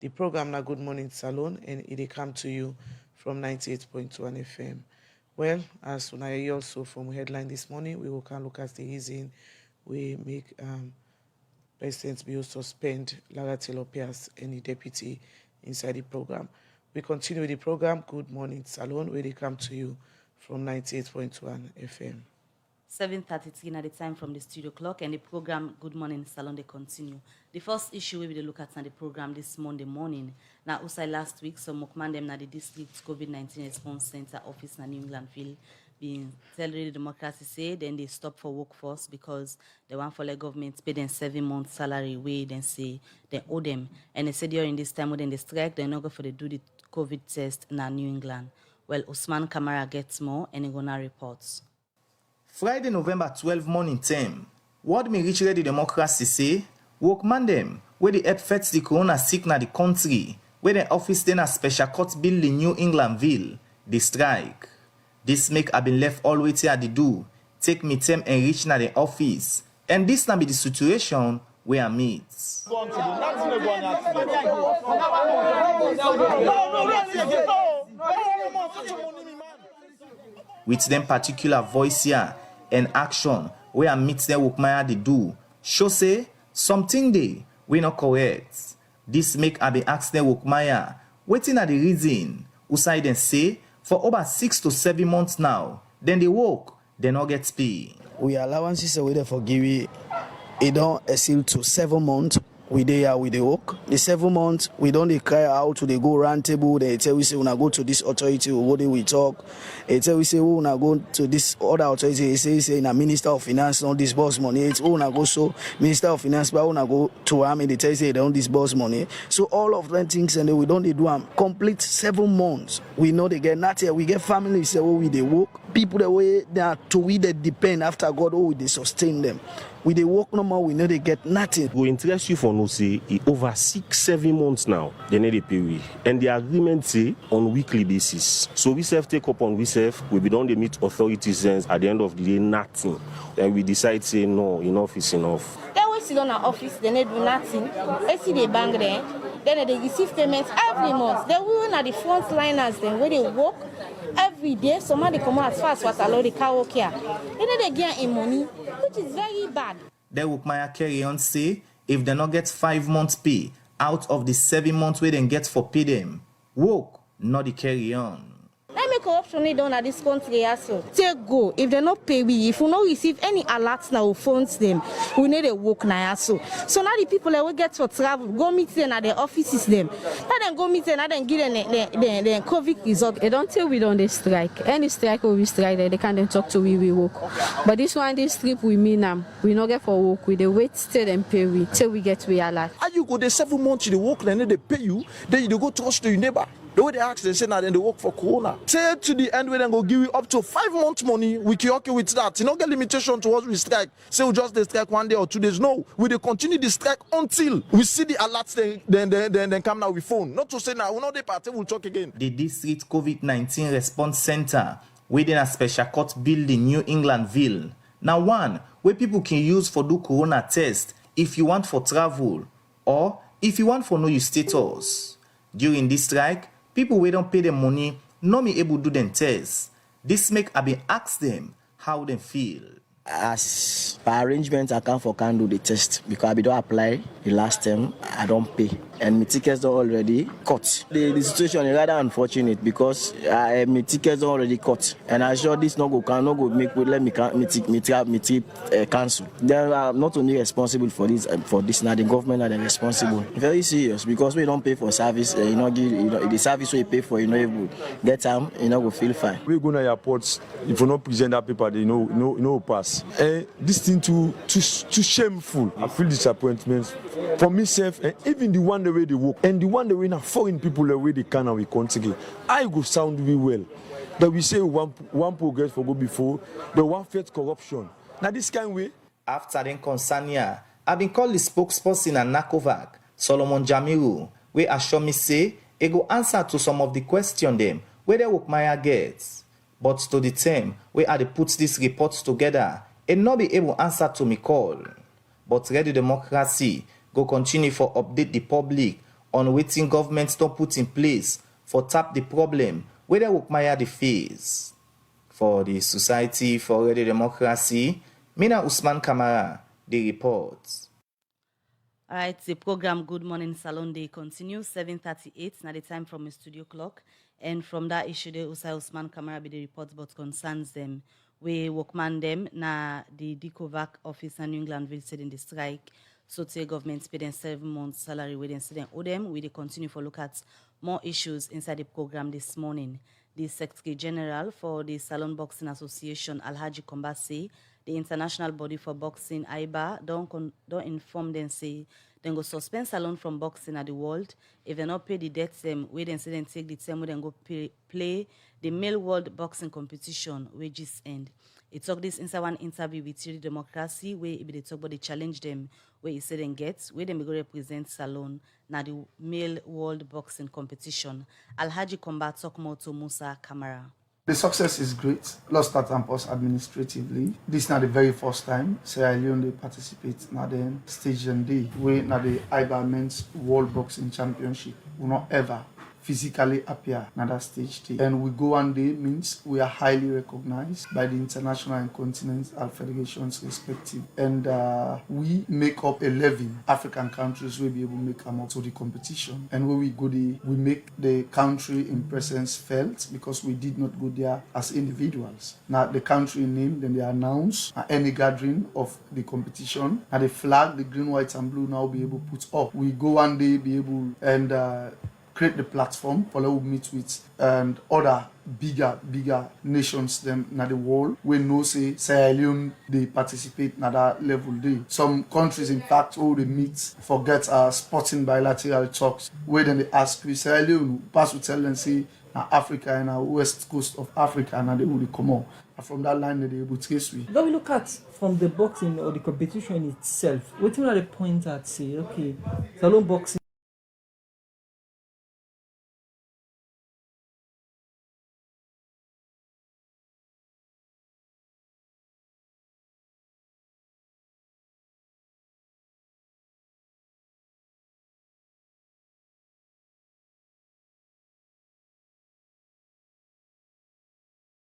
The program na Good Morning Salon and it come to you from 98.1 FM. Well, as I also from headline this morning, we will can look at the reason we make President Bill suspend Lara Taylor Pierce and the deputy inside the program. We continue with the program Good Morning Salon where they come to you from 98.1 FM. 7:33 at the time from the studio clock, and the program Good Morning Salon they continue. The first issue we will look at on the program this Monday morning. Now, also last week, some Mokman them na the district COVID-19 response center office na New Englandville being tell the democracy say then they stop for workforce because they want for the government pay them 7 months salary way then say they owe them, and they said during this time when they strike they not go for the do the COVID test na New England. Well, Usman Kamara gets more and he gonna reports. Friday, November 12 morning time, World me reach the democracy say, workman them, where they help fight the corona sick na the country, where the office then a special court building New Englandville, they strike. This make I been left all waiting at the do, take me time and reach na the office, and this na be the situation where I meet. With them particular voice here and action where I meet them workman they do, show say something they we not correct. This make I be ask them workman waiting at the reason who side and say for over 6 to 7 months now, then they work, they not get pay. We allowances away there for Giwi. It don't exceed to 7 months. We there with the work. The 7 months we don't they cry out to they go round table. They tell we say when I go to this authority, what do we talk? They tell we say when I go to this other authority, they say na Minister of Finance don't disburse money. It's when I go so Minister of Finance, but when I go to army, they tell you say they don't disburse money. So all of them things and we don't they do them complete 7 months. We know they get nothing. We get families say we they work. People the way they are to we they depend after God, they sustain them. We they work no more, we know they get nothing. We interest you for no say over 6-7 months now, they need to pay we. And the agreement say on weekly basis. So we self take up on we self, we be done they meet authorities and at the end of the day nothing. Then we decide say no, enough is enough. They will sit on our office, they need do nothing. They see they bang there, then they receive payments every month. They will at the front liners then where they work every day. Somebody come out as fast as allow the car work here. Then they get in money, which is very bad. The workman carry on say if they not get 5 months pay out of the 7 months where they get for pay them, work not the carry on. Let me corruption they done at this country also. Take go. If they not pay we, if we not receive any alerts now, phones them, we need a work now also. So now the people that will get for travel, go meet them at the offices them. Let them go meet them and then give them the COVID result. They don't tell we don't they strike. Any strike or we strike they can't then talk to we work. But this one this trip we mean we not get for work, we they wait till them pay we till we get we alert. Are you go there 7 months you work and then they pay you, then you go trust to your neighbor. The way they ask, they say now then they work for corona. Say to the end where they go give you up to 5 months money, we can okay with that. You don't get limitation to what we strike. Say we just they strike 1 day or 2 days. No, we they continue the strike until we see the alerts then come now with phone. Not to say now we know the party will talk again. The district COVID-19 response center within a special court building New Englandville. Now one where people can use for do corona test if you want for travel or if you want for know your status. During this strike, people we don't pay them money, no me able to do them tests. This make I be ask them how they feel. As by arrangement, I can't do the test because I don't apply the last time. I don't pay, and my tickets are already cut. The situation is rather unfortunate because my tickets are already cut, and I sure this no go make let me trip cancel. They are not only responsible for this now the government are responsible. Very serious because we don't pay for service. The service we pay for, that time go feel fine. We go to airports. If you not present that paper, they no pass. This thing too shameful. I feel disappointment for myself and even the one the way they work and the one the way now foreign people the way they can and we country. I go sound me well. That we say one progress for go before, but one faith corruption. Now this kind of way. After then concern I've been called the spokesperson and Nakovac, Solomon Jamiru, where assure me say he go answer to some of the question them where the work gets. But to the time where I put these reports together and not be able to answer to me call. But Radio Democracy go continue for update the public on wetin government don put in place for tap the problem wey dem workmaya dey face. For the Society for Radio Democracy, Mina Usman Kamara, the report. All right, the program Good Morning Salon Day continues 7:38. Now the time from the studio clock, and from that issue, the Usman Kamara be the report, but concerns them. We workman them na the DICOVAC office in New England visited in the strike. So the government paid them 7 months salary with incident owe them. We continue for look at more issues inside the program this morning. The Secretary General for the Salon Boxing Association, Alhaji Kombase, the international body for boxing, IBA, don't inform them say then go suspend salon from boxing at the world. If they not pay the debt we then say then take the term we then go play the male world boxing competition wages end. He talk this inside one interview with Theory Democracy where they talk about they challenge them where he said then get where them go represent salon na the male world boxing competition. Alhaji Komba talk more to Musa Kamara. The success is great. Lost start and pause administratively. This is not the very first time Sierra Leone they participate in the stage and day. We now the IBA Men's World Boxing Championship will not ever physically appear in that stage day. And we go one day means we are highly recognized by the international and continental federations respective. And we make up 11 African countries will be able to make come up to the competition. And when we go there, we make the country in presence felt because we did not go there as individuals. Now the country name, then they announce any gathering of the competition. And the flag, the green, white and blue now be able to put up. We go one day be able and create the platform for we meet with and other bigger nations them in the world. We know say Sierra Leone they participate in that level day. Some countries in fact all they meet forget sporting bilateral talks where then they ask we Sierra Leone pass to tell them say Africa and west coast of Africa and they will come out. And from that line they able to trace we. When we look at from the boxing or the competition itself, what are the point at say okay, salon boxing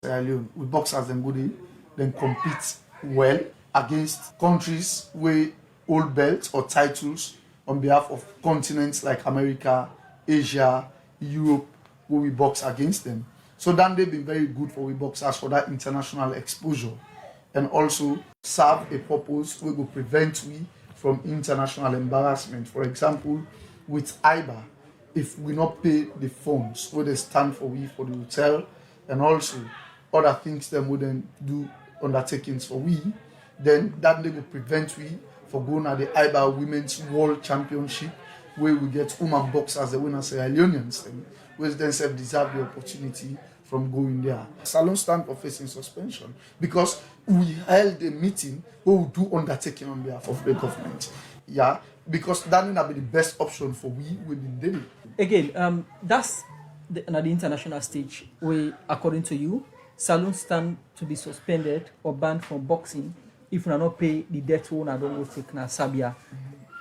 Sierra Leone, we boxers them good then compete well against countries where hold belts or titles on behalf of continents like America, Asia, Europe, where we box against them. So then they've been very good for we boxers for that international exposure and also serve a purpose we will prevent we from international embarrassment. For example, with IBA, if we not pay the funds where they stand for we for the hotel and also other things them wouldn't do undertakings for we, then that they will prevent we for going at the IBA Women's World Championship where we get women boxers the winners Sierra Leoneans them, which then self deserve the opportunity from going there. Salon stand for facing suspension because we held a meeting where we do undertaking on behalf of the government. Yeah, because that will be the best option for we been doing. Again, that's the international stage where according to you salons stand to be suspended or banned from boxing if we not pay the debt we don't go take na Sabia,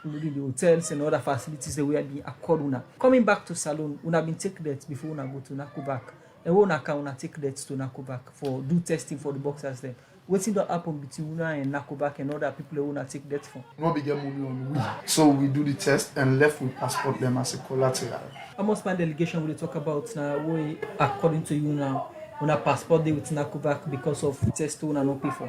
including the hotels and other facilities that we are the accord una. Coming back to salon, we have been take debts before we go to Nakubac. And we can take debts to Nakubac for do testing for the boxers there. What's it that happen between una and Nakubac and other people who wanna take debts for? No big money on we. So we do the test and left with passport them as a collateral. How much my delegation will they talk about now? We according to you now. Una passport day with Nakubac because of test una no pay for.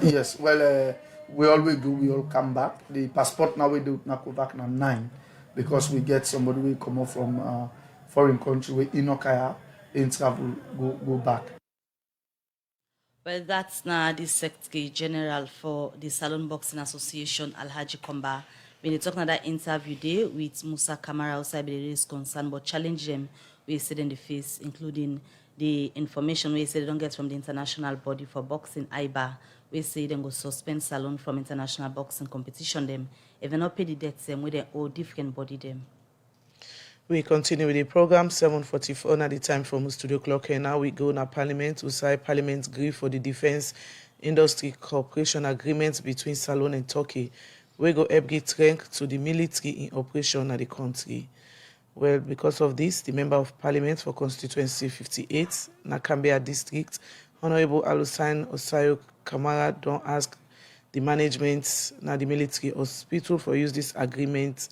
Yes, well, we always do. We all come back. The passport now we do with Nakubac now 9 because we get somebody we come up from foreign country we inokaya in travel go back. Well, that's now the Secretary General for the Salon Boxing Association, Alhaji Komba. When they talk about that interview day with Musa Kamara outside the raise concern, but challenge them we said in the face, including the information we say they don't get from the international body for boxing, IBA. We say they go suspend salon from international boxing competition them. If they not pay the debts them, we they owe different body them. We continue with the program, 7:44 at the time from studio clock. And now we go to Parliament to say Parliament agree for the Defense Industry Cooperation Agreement between Salon and Turkey. We go help give strength to the military in operation at the country. Well, because of this, the Member of Parliament for Constituency 58, Nakambia District, Honorable Alusain Osayo Kamara, don't ask the management, the military hospital for use this agreement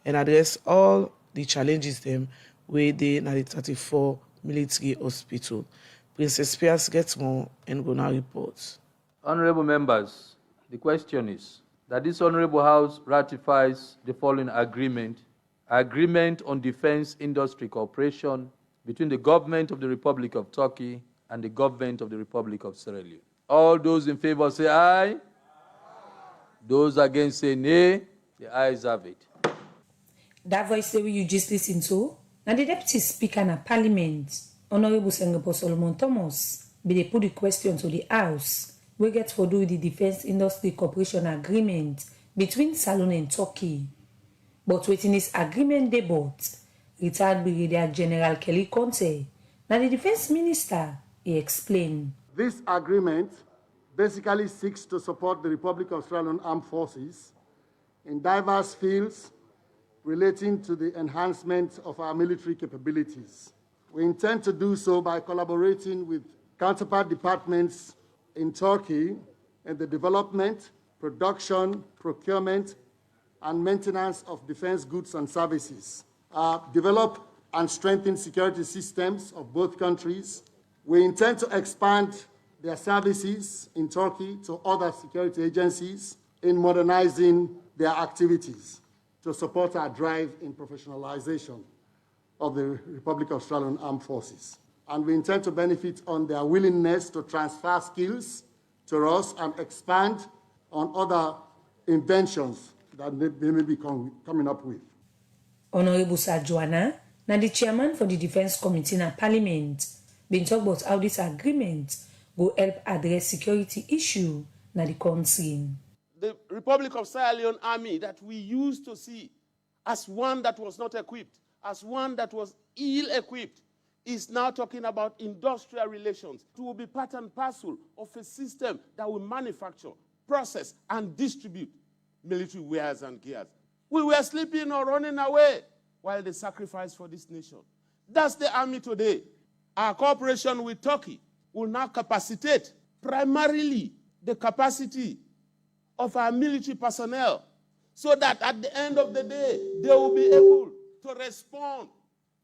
and address all the challenges them where they na the 34 military hospital. Princess Pierce gets more and go now report. Honorable members, the question is that this Honorable House ratifies the following agreement on defense industry cooperation between the government of the Republic of Turkey and the government of the Republic of Sierra Leone. All those in favor say aye. Those against say nay. The ayes have it. That voice that you just listened to, now the Deputy Speaker in Parliament, Honorable Singapore Solomon Thomas, be they put the question to the House. We get for do the Defense Industry Cooperation Agreement between Salone and Turkey. But within this agreement debut, retired Brigadier General Kelly Conte, now the Defense Minister, he explained. This agreement basically seeks to support the Republic of Sierra Leone Armed Forces in diverse fields relating to the enhancement of our military capabilities. We intend to do so by collaborating with counterpart departments in Turkey in the development, production, procurement, and maintenance of defense goods and services, develop and strengthen security systems of both countries. We intend to expand their services in Turkey to other security agencies in modernizing their activities to support our drive in professionalization of the Republic of Sierra Leone Armed Forces. And we intend to benefit on their willingness to transfer skills to us and expand on other inventions that they may be coming up with. Honorable Sir Joanna, now the chairman for the Defense Committee in Parliament, been talk about how this agreement will help address security issue in the country. The Republic of Sierra Leone Army that we used to see as one that was not equipped, as one that was ill-equipped, is now talking about industrial relations. It will be part and parcel of a system that will manufacture, process, and distribute military wares and gears. We were sleeping or running away while they sacrificed for this nation. That's the army today. Our cooperation with Turkey will now capacitate primarily the capacity of our military personnel so that at the end of the day, they will be able to respond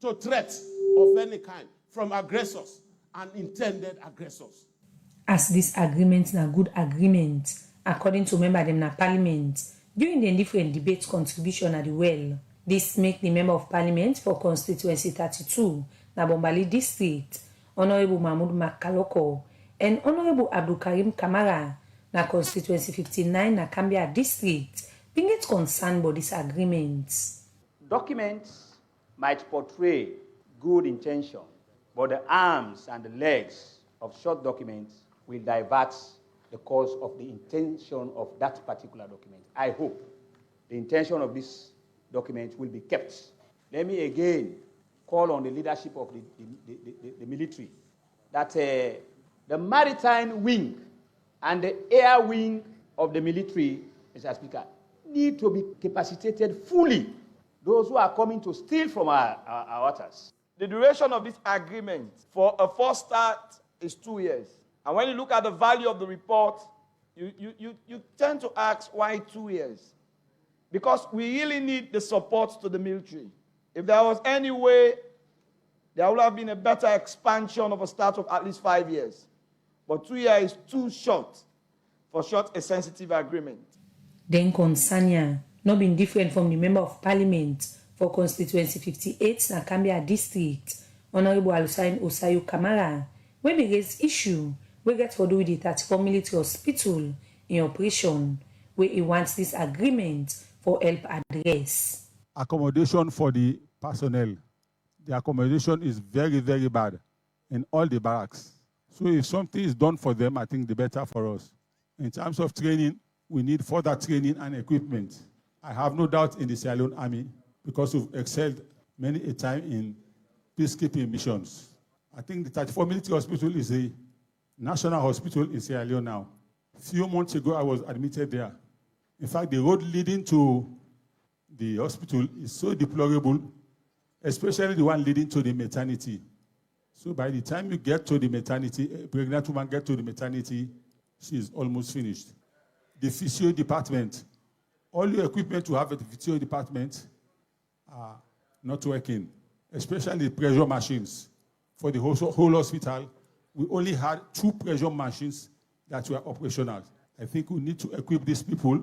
to threats of any kind from aggressors and intended aggressors. As this agreement is a good agreement, according to member in Parliament, during the different debates contribution at the well, this make the member of Parliament for Constituency 32, na Bombali District, Honorable Mahmoud Makaloko, and Honorable Abdul Karim Kamara, na Constituency 59, na Kambia District, being it concerned about this agreement. Documents might portray good intention, but the arms and the legs of short documents will divert the course of the intention of that particular document. I hope the intention of this document will be kept. Let me again call on the leadership of the military that the maritime wing and the air wing of the military, Mr. Speaker, need to be capacitated fully. Those who are coming to steal from our waters. The duration of this agreement for a first start is 2 years. And when you look at the value of the report, you tend to ask why 2 years? Because we really need the support to the military. If there was any way, there would have been a better expansion of a start of at least 5 years. But 2 years is too short for such a sensitive agreement. Then Consanya, not being different from the member of Parliament for Constituency 58 na Kambia District, Honorable Alusain Osayo Kamara, when they raise issue, we get to do with the 34 military hospital in operation, where he wants this agreement for help address. Accommodation for the personnel. The accommodation is very, very bad in all the barracks. So if something is done for them, I think the better for us. In terms of training, we need further training and equipment. I have no doubt in the Sierra Leone Army because we've excelled many a time in peacekeeping missions. I think the 34 Military Hospital is a national hospital in Sierra Leone now. A few months ago, I was admitted there. In fact, the road leading to the hospital is so deplorable. especially the one leading to the maternity. So by the time you get to the maternity, a pregnant woman gets to the maternity, she's almost finished. The physio department, all your equipment to have at the physio department are not working, especially the pressure machines. For the whole hospital, we only had 2 pressure machines that were operational. I think we need to equip these people.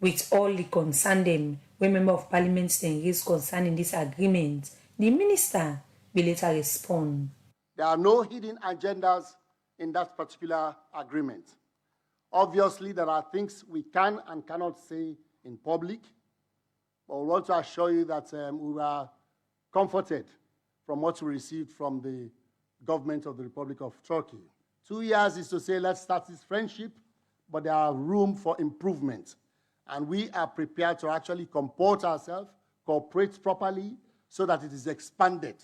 With all the concern them, when Member of Parliament then raised concern in this agreement, the minister will later respond. There are no hidden agendas in that particular agreement. Obviously, there are things we can and cannot say in public, but we want to assure you that we were comforted from what we received from the government of the Republic of Turkey. 2 years is to say, let's start this friendship, but there are room for improvement. And we are prepared to actually comport ourselves, cooperate properly, so that it is expanded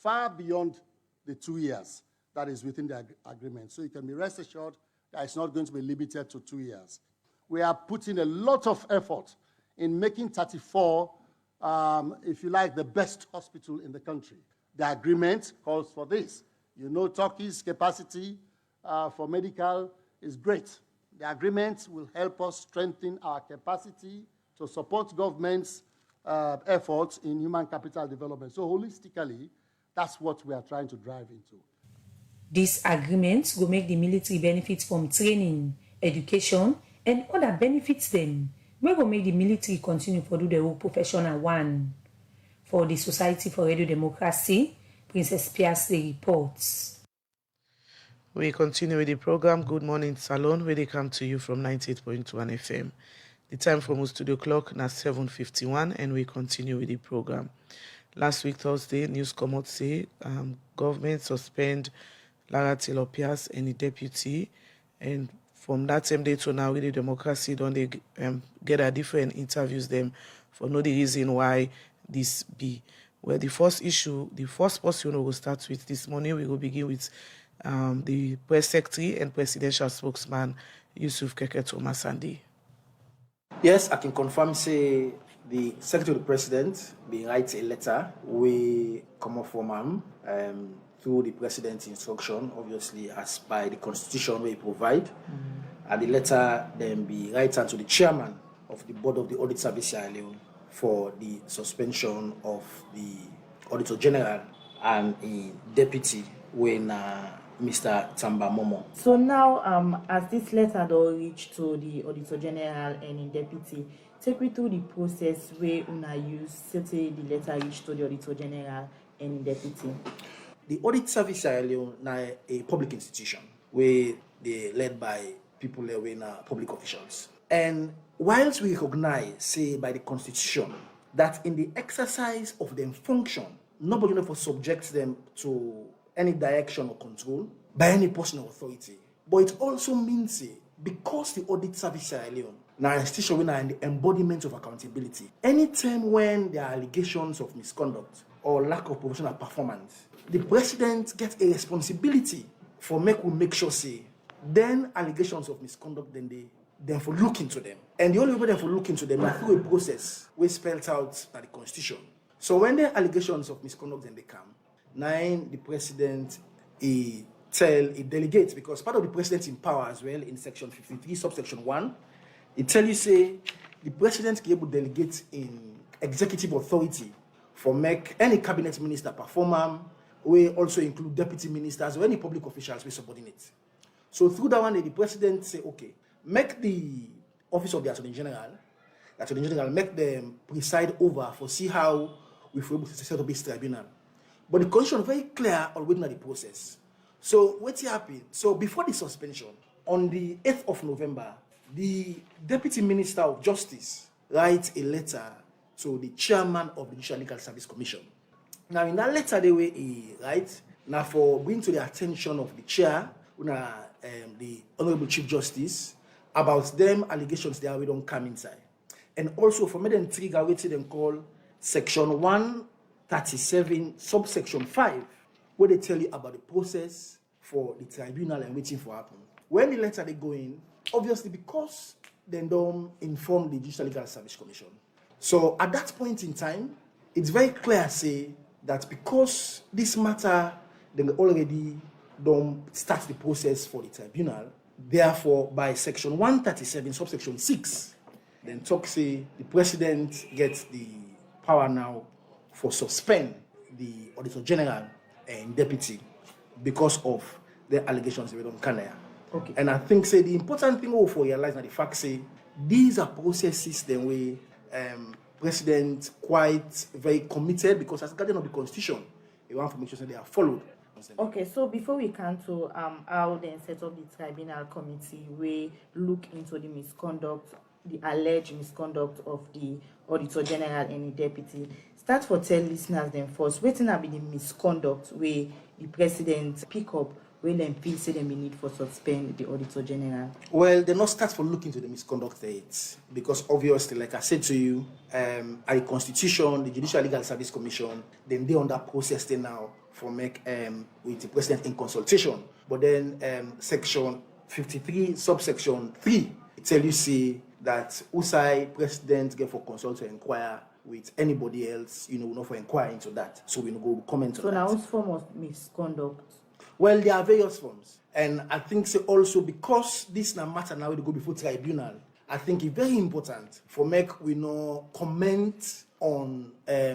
far beyond the 2 years that is within the agreement. So you can be rest assured that it's not going to be limited to 2 years. We are putting a lot of effort in making 34, if you like, the best hospital in the country. The agreement calls for this. You know, Turkey's capacity for medical is great. The agreement will help us strengthen our capacity to support government's efforts in human capital development. So holistically, that's what we are trying to drive into. These agreements will make the military benefit from training, education, and other benefits them. We will make the military continue to do the whole professional one. For the Society for Radio Democracy, Princess Piasley reports. We continue with the program Good Morning Salon, where they come to you from 98.1 FM. The time from our studio clock now 7:51, and we continue with the program. Last week, Thursday, news come out say government suspend Lara Taylor Pierce and the deputy, and from that same day to now, with the democracy, don't they get a different interviews them for no the reason why this be. Well, the first person we will start with this morning, we will begin with the press secretary and presidential spokesman, Yusuf Keketoma Sandy. Yes, I can confirm, say, the Secretary of the President will write a letter we come up from through the President's instruction, obviously, as by the Constitution we provide. And the letter then be written to the chairman of the Board of the Audit Service Sierra Leone for the suspension of the Auditor General and a deputy when Mr. Tamba Momo. So now, as this letter does reach to the Auditor General and in deputy, take me through the process where una use say the letter reach to the Auditor General and in deputy. The Audit Service Sierra Leone now a public institution where they led by people who are public officials. And whilst we recognize, say, by the Constitution, that in the exercise of their function, nobody never subjects them to any direction or control by any personal authority. But it also means, because the Audit Service Sierra Leone now an institution when in the embodiment of accountability, anytime when there are allegations of misconduct or lack of professional performance, the president gets a responsibility for make sure, say, then allegations of misconduct, then for look into them. And the only way they for look into them is through a process we spelled out by the Constitution. So when there are allegations of misconduct, then they come. Now the president he delegates, because part of the president's in power as well in section 53, subsection 1, it tells you, say, the president can able to delegate in executive authority for make any cabinet minister perform, we also include deputy ministers or any public officials we subordinate. So through that one, the president say, okay, make the office of the Attorney General, make them preside over for see how we will able to set up this tribunal. But the constitution is very clear on within the process. So what happened? So before the suspension, on the 8th of November, the Deputy Minister of Justice writes a letter to the chairman of the Judicial Legal Service Commission. Now in that letter, the way he writes, now for bringing to the attention of the chair, the Honorable Chief Justice, about them allegations there we don't come inside. And also for me them trigger what them call section 137, subsection 5, where they tell you about the process for the tribunal and waiting for happen. When the letter they go in, obviously because they don't inform the Judicial Legal Service Commission. So at that point in time, it's very clear say that because this matter they already don't start the process for the tribunal, therefore by section 137 subsection 6, then talk say the president gets the power now for suspend the Auditor General and deputy because of the allegations we don't can. Okay. And I think say the important thing for realize that the fact say these are processes the way president quite very committed because as guardian of the constitution, they want to make sure that they are followed. Okay, so before we come to how then set up the tribunal committee, we look into the misconduct, the alleged misconduct of the Auditor General and the deputy. Start for tell listeners then first, waiting to be the misconduct where the president pick up when them feel say them need for suspend the Auditor General. Well, they not start for looking to the misconduct dates because obviously, like I said to you, at the Constitution, the Judicial Legal Service Commission, then they on that process they now for make with the president in consultation. But then section 53, subsection 3, it tell you see that USAI president get for consult to inquire with anybody else, not for inquire into that. So we go comment on that. So now which form of misconduct? Well, there are various forms. And I think so also because this na matter now to go before tribunal, I think it's very important for make we comment on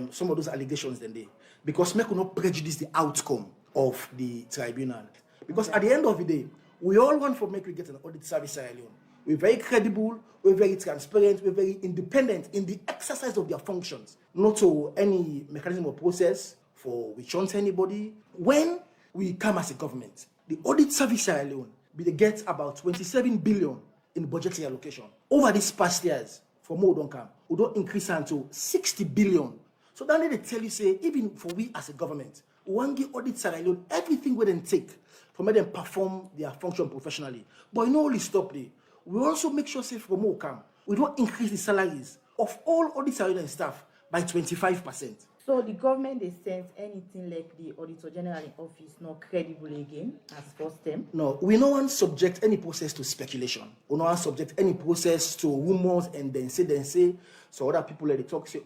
some of those allegations then they. Because make we not prejudice the outcome of the tribunal. Because at the end of the day, we all want for make we get an audit service alone. We're very credible, we're very transparent, we're very independent in the exercise of their functions. Not to any mechanism or process for which on anybody. When we come as a government, the audit service alone, we get about 27 billion in budgetary allocation. Over these past years, for more don't come, we don't increase until 60 billion. So then they tell you, say, even for we as a government, we want to give audit alone everything we then take for make them perform their function professionally. But only stop there. We also make sure, say, for more come, we don't increase the salaries of all audit and staff by 25%. So the government they sense anything like the Auditor General in office not credible again as first term? No, we no one subject any process to speculation. We no one subject any process to rumors and then say. So other people they talk say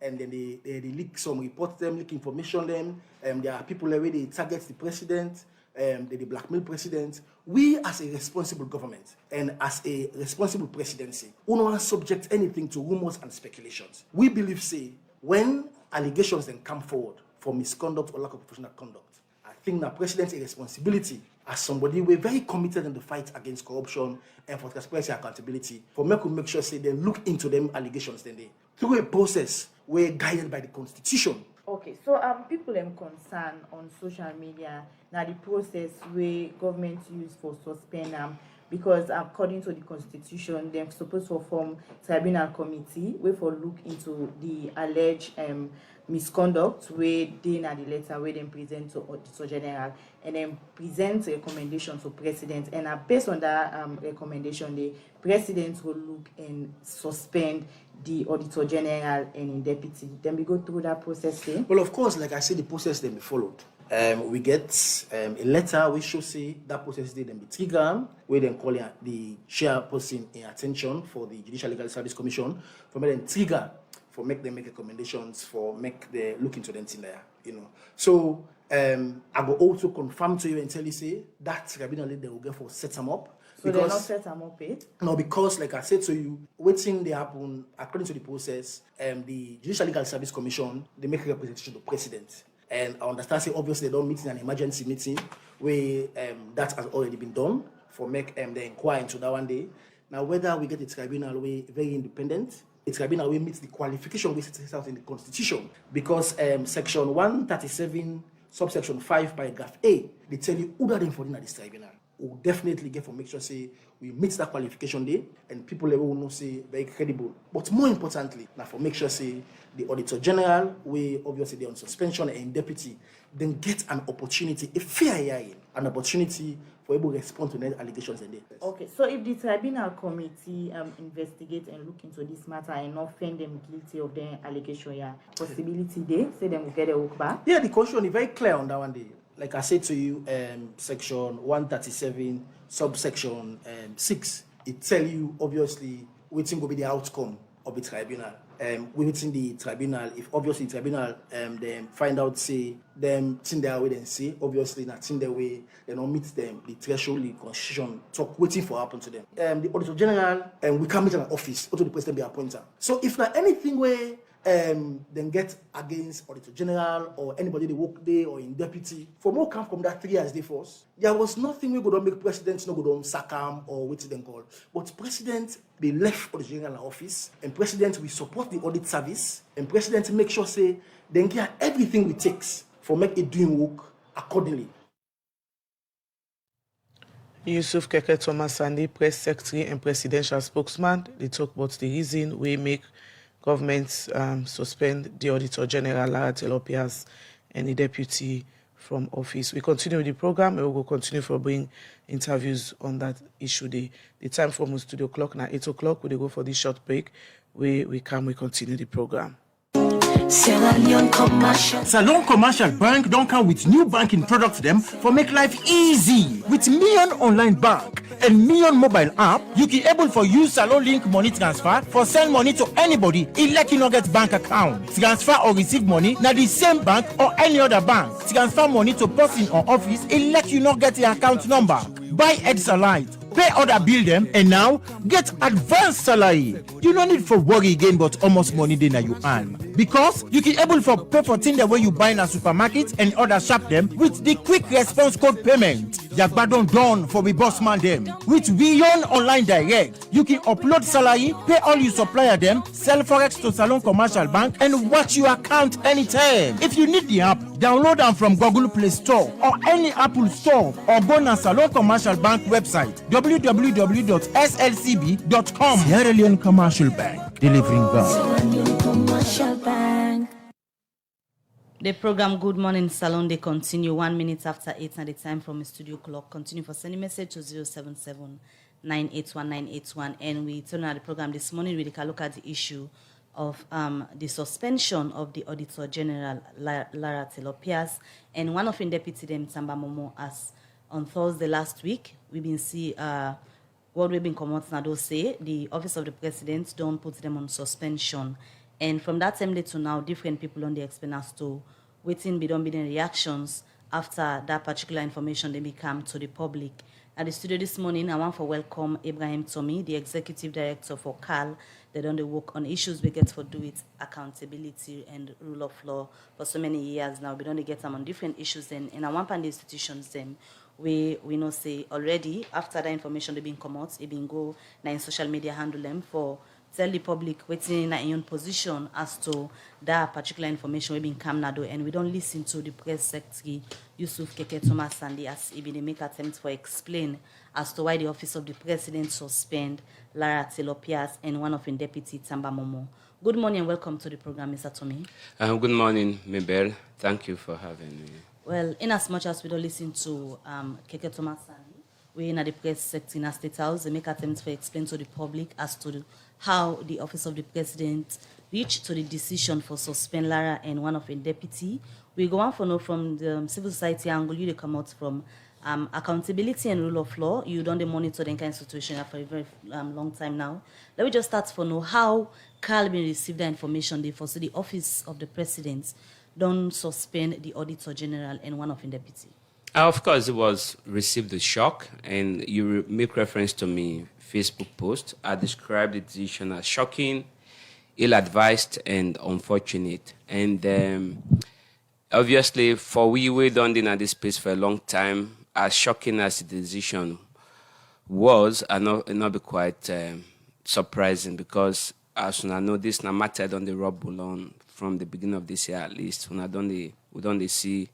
and then they leak some reports them, leak information them. There are people where they target the president. They blackmail president. We as a responsible government and as a responsible presidency, we no one subject anything to rumors and speculations. We believe say when allegations then come forward for misconduct or lack of professional conduct, I think that president's responsibility as somebody we're very committed in the fight against corruption and for transparency and accountability, for make sure say they look into them allegations then they through a process we're guided by the Constitution. Okay, so people am concerned on social media now the process where government use for suspend because according to the Constitution, they're supposed to form tribunal committee where for look into the alleged misconduct where they na the letter where they present to Auditor General and then present a recommendation to president and based on that recommendation the president will look and suspend the Auditor General and in deputy. Then we go through that process there. Well, of course, like I said, the process then be followed. We get a letter which should say that process did then be triggered, where then call the chairperson in attention for the Judicial Legal Service Commission for then trigger for make them make recommendations for make the look into them in there, So I will also confirm to you and tell you say that tribunal they will get for set them up. So they're not set them up it? No, because like I said to you, waiting they happen according to the process, the Judicial Legal Service Commission they make a representation to president. And I understand say obviously they don't meet in an emergency meeting where that has already been done for make the inquiry into that one day. Now whether we get a tribunal way very independent, a tribunal way meets the qualification we set out in the Constitution because section 137 subsection 5 paragraph A they tell you who that for this tribunal. We'll definitely get for make sure say we meet that qualification day and people will know say very credible. But more importantly, now for make sure say the Auditor General, we obviously they're on suspension and deputy, then get an opportunity, a fair hearing, an opportunity for able to respond to net allegations and data. Okay, so if the tribunal committee investigate and look into this matter and not find them guilty of the allegation, possibility they say them will get a walk back? Yeah, the Constitution is very clear on that one day. Like I said to you, section 137, subsection 6, it tell you obviously which will be the outcome of the tribunal. within the tribunal. If obviously the tribunal them find out say them thing their way then say obviously not in their way they don't meet them the threshold the constitution talk waiting for happen to them. The Auditor General we can meet in an office or to the president be appointed. So if not anything where then get against Auditor General or anybody they work there or in deputy. For more come from that 3 years they force. There was nothing we could don't make president no go on sack him or what them call. But president they left Auditor General office and president we support the audit service and president make sure say then get everything we takes for make it doing work accordingly. Yusuf Keketoma Sandy, press secretary and presidential spokesman, they talk about the reason we make governments suspend the Auditor General Lara Telopias and the deputy from office. We continue with the program and we will continue for bring interviews on that issue. The time from studio clock now 8 o'clock. We go for this short break. We continue the program. Salon Commercial Bank don't come with new banking products them for make life easy. With Million Online Bank and Million Mobile app, you can able for use Salon Link money transfer for send money to anybody like you not get bank account. Transfer or receive money na the same bank or any other bank. Transfer money to person or office like you not get the account number. Buy Edsalight, pay other bill them, and now get advanced salary. You don't need for worry again, but almost money then you earn. Because you can able for pay for things the way you buy in a supermarket and other shop them with the quick response code payment. Yagbadon done for we boss man them. With Beyond Online Direct, you can upload salary, pay all your supplier them, sell forex to Salon Commercial Bank, and watch your account anytime. If you need the app, download them from Google Play Store or any Apple Store or go to Salon Commercial Bank website www.slcb.com. Sierra Leone Commercial Bank, delivering God. Commercial Bank. The program Good Morning Salon, they continue 1 minute after 8 and the time from the studio clock. Continue for sending message to 077-981-981. And we turn on the program this morning. We can look at the issue of the suspension of the Auditor General Lara Telopias and one of the deputy them Tamba Momo as on Thursday last week. We've been see what we've been coming now say the office of the president don't put them on suspension. And from that time to now, different people on the explain as to waiting be reactions after that particular information they become to the public. At the studio this morning, I want to welcome Ibrahim Tomi, the executive director for CAL. They don't work on issues we get for do with accountability and rule of law for so many years now. We don't get them on different issues then. And I want the institutions then we know say already after that information they been come out, it been go na in social media handle them for tell the public waiting in your own position as to that particular information we been come now and we don't listen to the press secretary Yusuf Keketoma Sandy as he been make attempts for explain as to why the office of the president suspend Lara Telopias and one of the deputy Tamba Momo. Good morning and welcome to the program, Mr. Tomi. Good morning, Mabel. Thank you for having me. Well, in as much as we don't listen to Keketoma Sandy, we in the press sector in our State House, they make attempts for explain to the public as to how the office of the president reached to the decision for suspend Lara and one of the deputy. We go on for know from the civil society angle, you they come out from accountability and rule of law. You don't monitor the kind of situation for a very long time now. Let me just start for know how Carl been received the information they foresee the office of the president don't suspend the Auditor General and one of the deputy. Of course, it was received a shock, and you make reference to me Facebook post. I described the decision as shocking, ill-advised, and unfortunate. And obviously, for we done in this space for a long time, as shocking as the decision was, it not be quite surprising because as I know this na mattered on the Rob Boulon from the beginning of this year at least. We don't see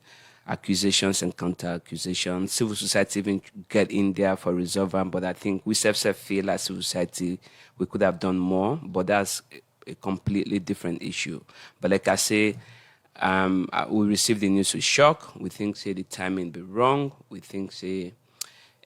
accusations and counter-accusations. Civil society even get in there for resolve them, but I think we feel as civil society we could have done more, but that's a completely different issue. But like I say, we received the news with shock. We think the timing be wrong. We think it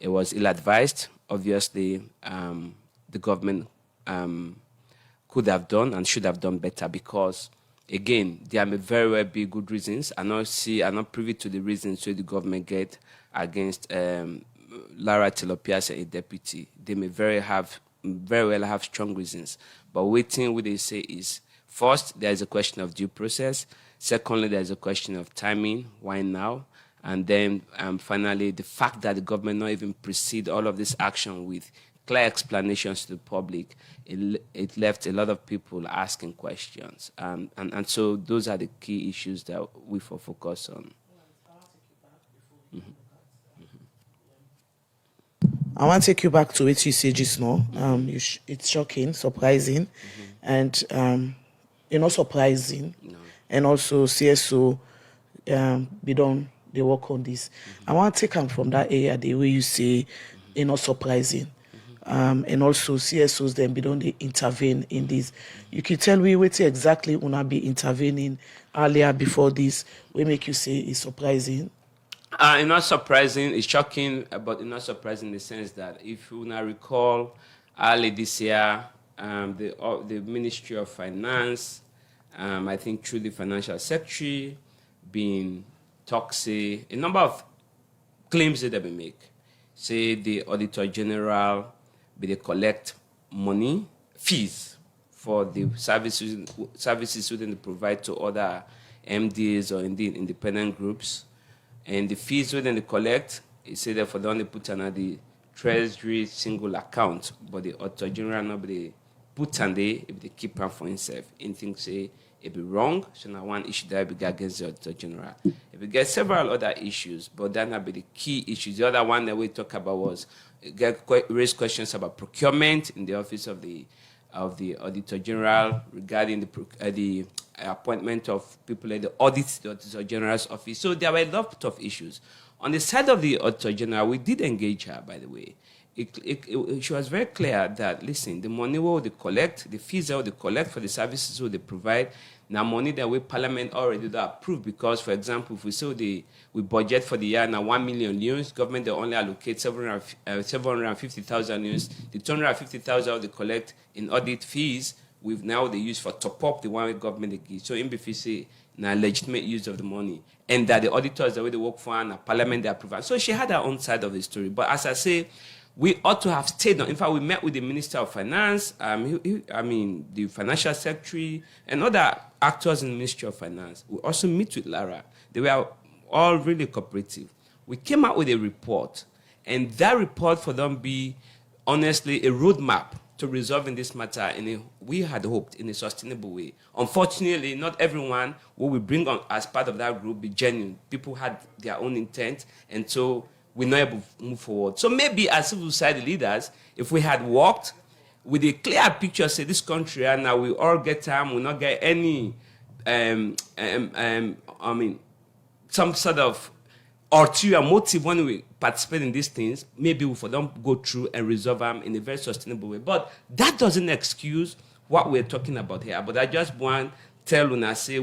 was ill-advised. Obviously, the government could have done and should have done better because, again, there may very well be good reasons. I'm not privy to the reasons the government get against Lara Telopias a deputy. They may very well have strong reasons. But waiting what they say is First, there is a question of due process. Secondly, there is a question of timing. Why now? And then finally, the fact that the government not even proceed all of this action with clear explanations to the public, it left a lot of people asking questions. And so those are the key issues that we focus on. I want to take you back to what you said just now. It's shocking, surprising, and not surprising. No. And also CSO, we don't they work on this. I want to take them from that area, the way you say, not surprising. And also CSOs then we don't intervene in this. You can tell me what exactly una be intervening earlier before this. We make you say it's surprising. It's not surprising, it's shocking, but it's not surprising in the sense that if you now recall, early this year, the Ministry of Finance, I think through the Financial Secretary, being toxic, a number of claims that they make. Say the Auditor General, they collect money, fees for the services within they provide to other MDs or indeed independent groups. And the fees within they collect, it's say that for them they put under the Treasury single account, but the Auditor General nobody put on there if they keep them for himself. Anything say it be wrong, so now one issue that will be against the Auditor General. If we get several other issues, but that will be the key issues. The other one that we talk about was raise questions about procurement in the office of the Auditor General regarding the appointment of people at the Auditor General's office. So there were a lot of issues. On the side of the Auditor General, we did engage her, by the way. She was very clear that, listen, the money they collect, the fees that they collect for the services they provide, now money that we Parliament already approved because, for example, if we say we budget for the year now 1 million leones, government they only allocate 750,000 leones. The 250,000 they collect in audit fees, now they use for top up the one way government they give. So in BFC, now legitimate use of the money, and that the auditors the way they work for and Parliament they approve. So she had her own side of the story. But as I say, we ought to have stayed on. In fact, we met with the Minister of Finance, the Financial Secretary, and other actors in the Ministry of Finance. We also meet with Lara. They were all really cooperative. We came out with a report, and that report for them be, honestly, a roadmap to resolving this matter we had hoped, in a sustainable way. Unfortunately, not everyone who we bring on as part of that group be genuine. People had their own intent, and so we're not able to move forward. So maybe as civil society leaders, if we had worked with a clear picture, say this country, and now we all get time, we not get any, some sort of ulterior motive when we participate in these things, maybe we for them go through and resolve them in a very sustainable way. But that doesn't excuse what we're talking about here. But I just want to tell Una, say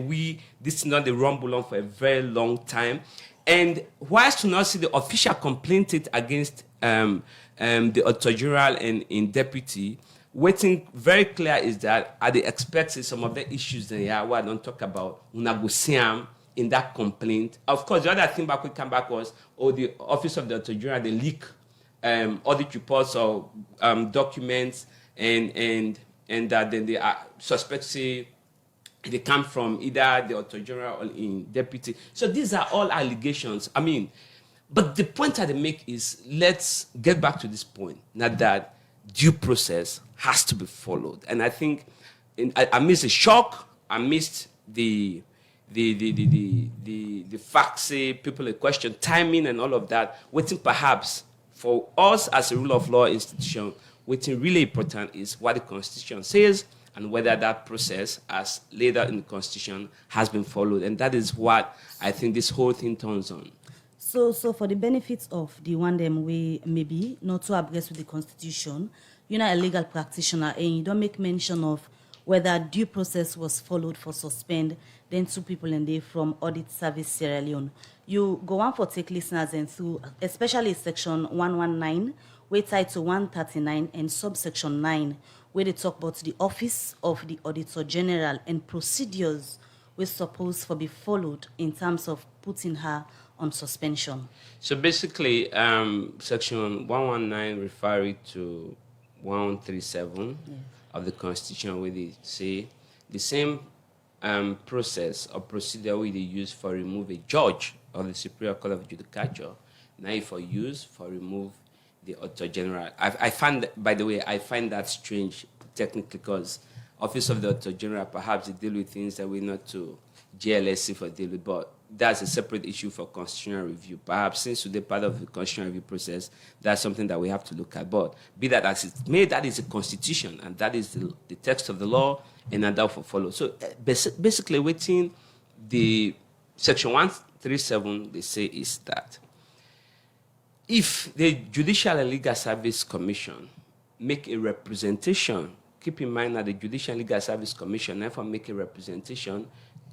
this is not the rumble on for a very long time. And whilst to not see the official complaint against the Auditor General and in deputy, waiting very clear is that they expect some of the issues that I don't talk about, una go see them in that complaint. Of course, the other thing back we come back was, the Office of the Auditor General, they leak audit reports or documents, and that then they suspect say they come from either the Auditor General or in deputy. So these are all allegations. But the point I make is, let's get back to this point, not that due process has to be followed. And I think I missed the shock, I missed the facts, say people question timing and all of that. Waiting perhaps for us as a rule of law institution, waiting really important is what the Constitution says and whether that process, as laid out in the Constitution, has been followed. And that is what I think this whole thing turns on. So for the benefits of the one them we maybe not to abreast with the Constitution, you're not a legal practitioner and you don't make mention of whether due process was followed for suspend then 2 people in there from Audit Service Sierra Leone. You go on for take listeners and through, especially section 119, where title 139 and subsection 9, where they talk about the Office of the Auditor General and procedures were supposed to be followed in terms of putting her on suspension. So basically, section 119 referring to 137 of the Constitution, where they say the same process or procedure we use for remove a judge of the Superior Court of Judicature, now for use for remove the Auditor General. I find, by the way, I find that strange technically because Office of the Auditor General perhaps they deal with things that we're not to GLSC for deal with, but that's a separate issue for constitutional review. Perhaps since today part of the constitutional review process, that's something that we have to look at. But be that as it's made, that is a constitution, and that is the text of the law, and that will follow. So basically, waiting the section 137 they say is that if the Judicial and Legal Service Commission make a representation, keep in mind that the Judicial and Legal Service Commission therefore make a representation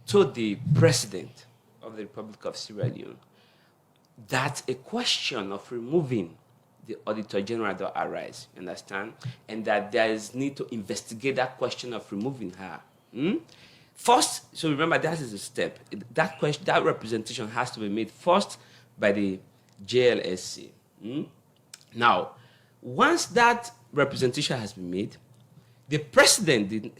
to the President of the Republic of Sierra Leone that a question of removing the Auditor General will arise, you understand? And that there is need to investigate that question of removing her. First, so remember that is a step. That question, that representation has to be made first by the JLSC. Now, once that representation has been made, the President,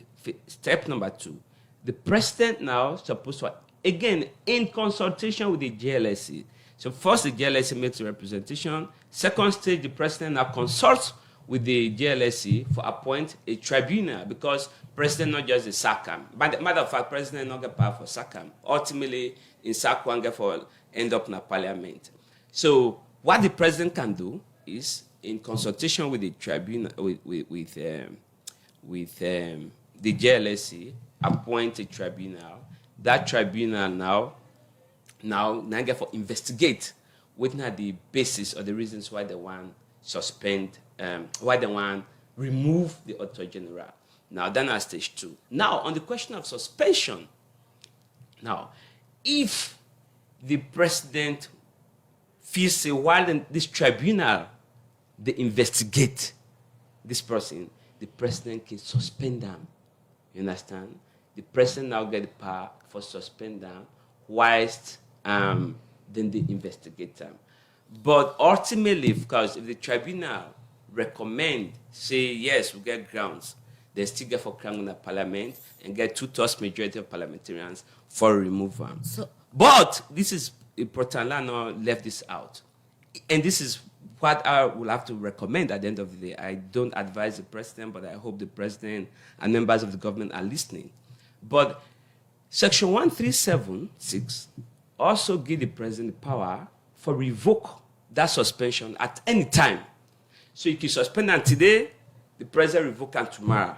step number 2, the President now is supposed to, again, in consultation with the JLSC. So first the JLSC makes a representation. Second stage, the President now consults with the JLSC for appoint a tribunal because President not just the SACAM. But matter of fact, President not get power for SACAM. Ultimately, in SACAM get for end up in the Parliament. So what the President can do is, in consultation with the tribunal, with the JLSC, appoint a tribunal. That tribunal now get for investigate what are the basis or the reasons why they want suspend, why they want remove the Auditor General. Now, then at stage 2. Now, on the question of suspension, now, if the President feels while in this tribunal they investigate this person, the President can suspend them. You understand? The President now get the power for suspend them whilst then they investigate them. But ultimately, because if the tribunal recommend, say, yes, we get grounds, they still get for crown in the Parliament and get 2/3 majority of parliamentarians for removal. But this is important, I now left this out. And this is what I will have to recommend at the end of the day. I don't advise the President, but I hope the President and members of the government are listening. But Section 137(6) also give the President the power for revoke that suspension at any time. So you can suspend them today, the President revoke them tomorrow.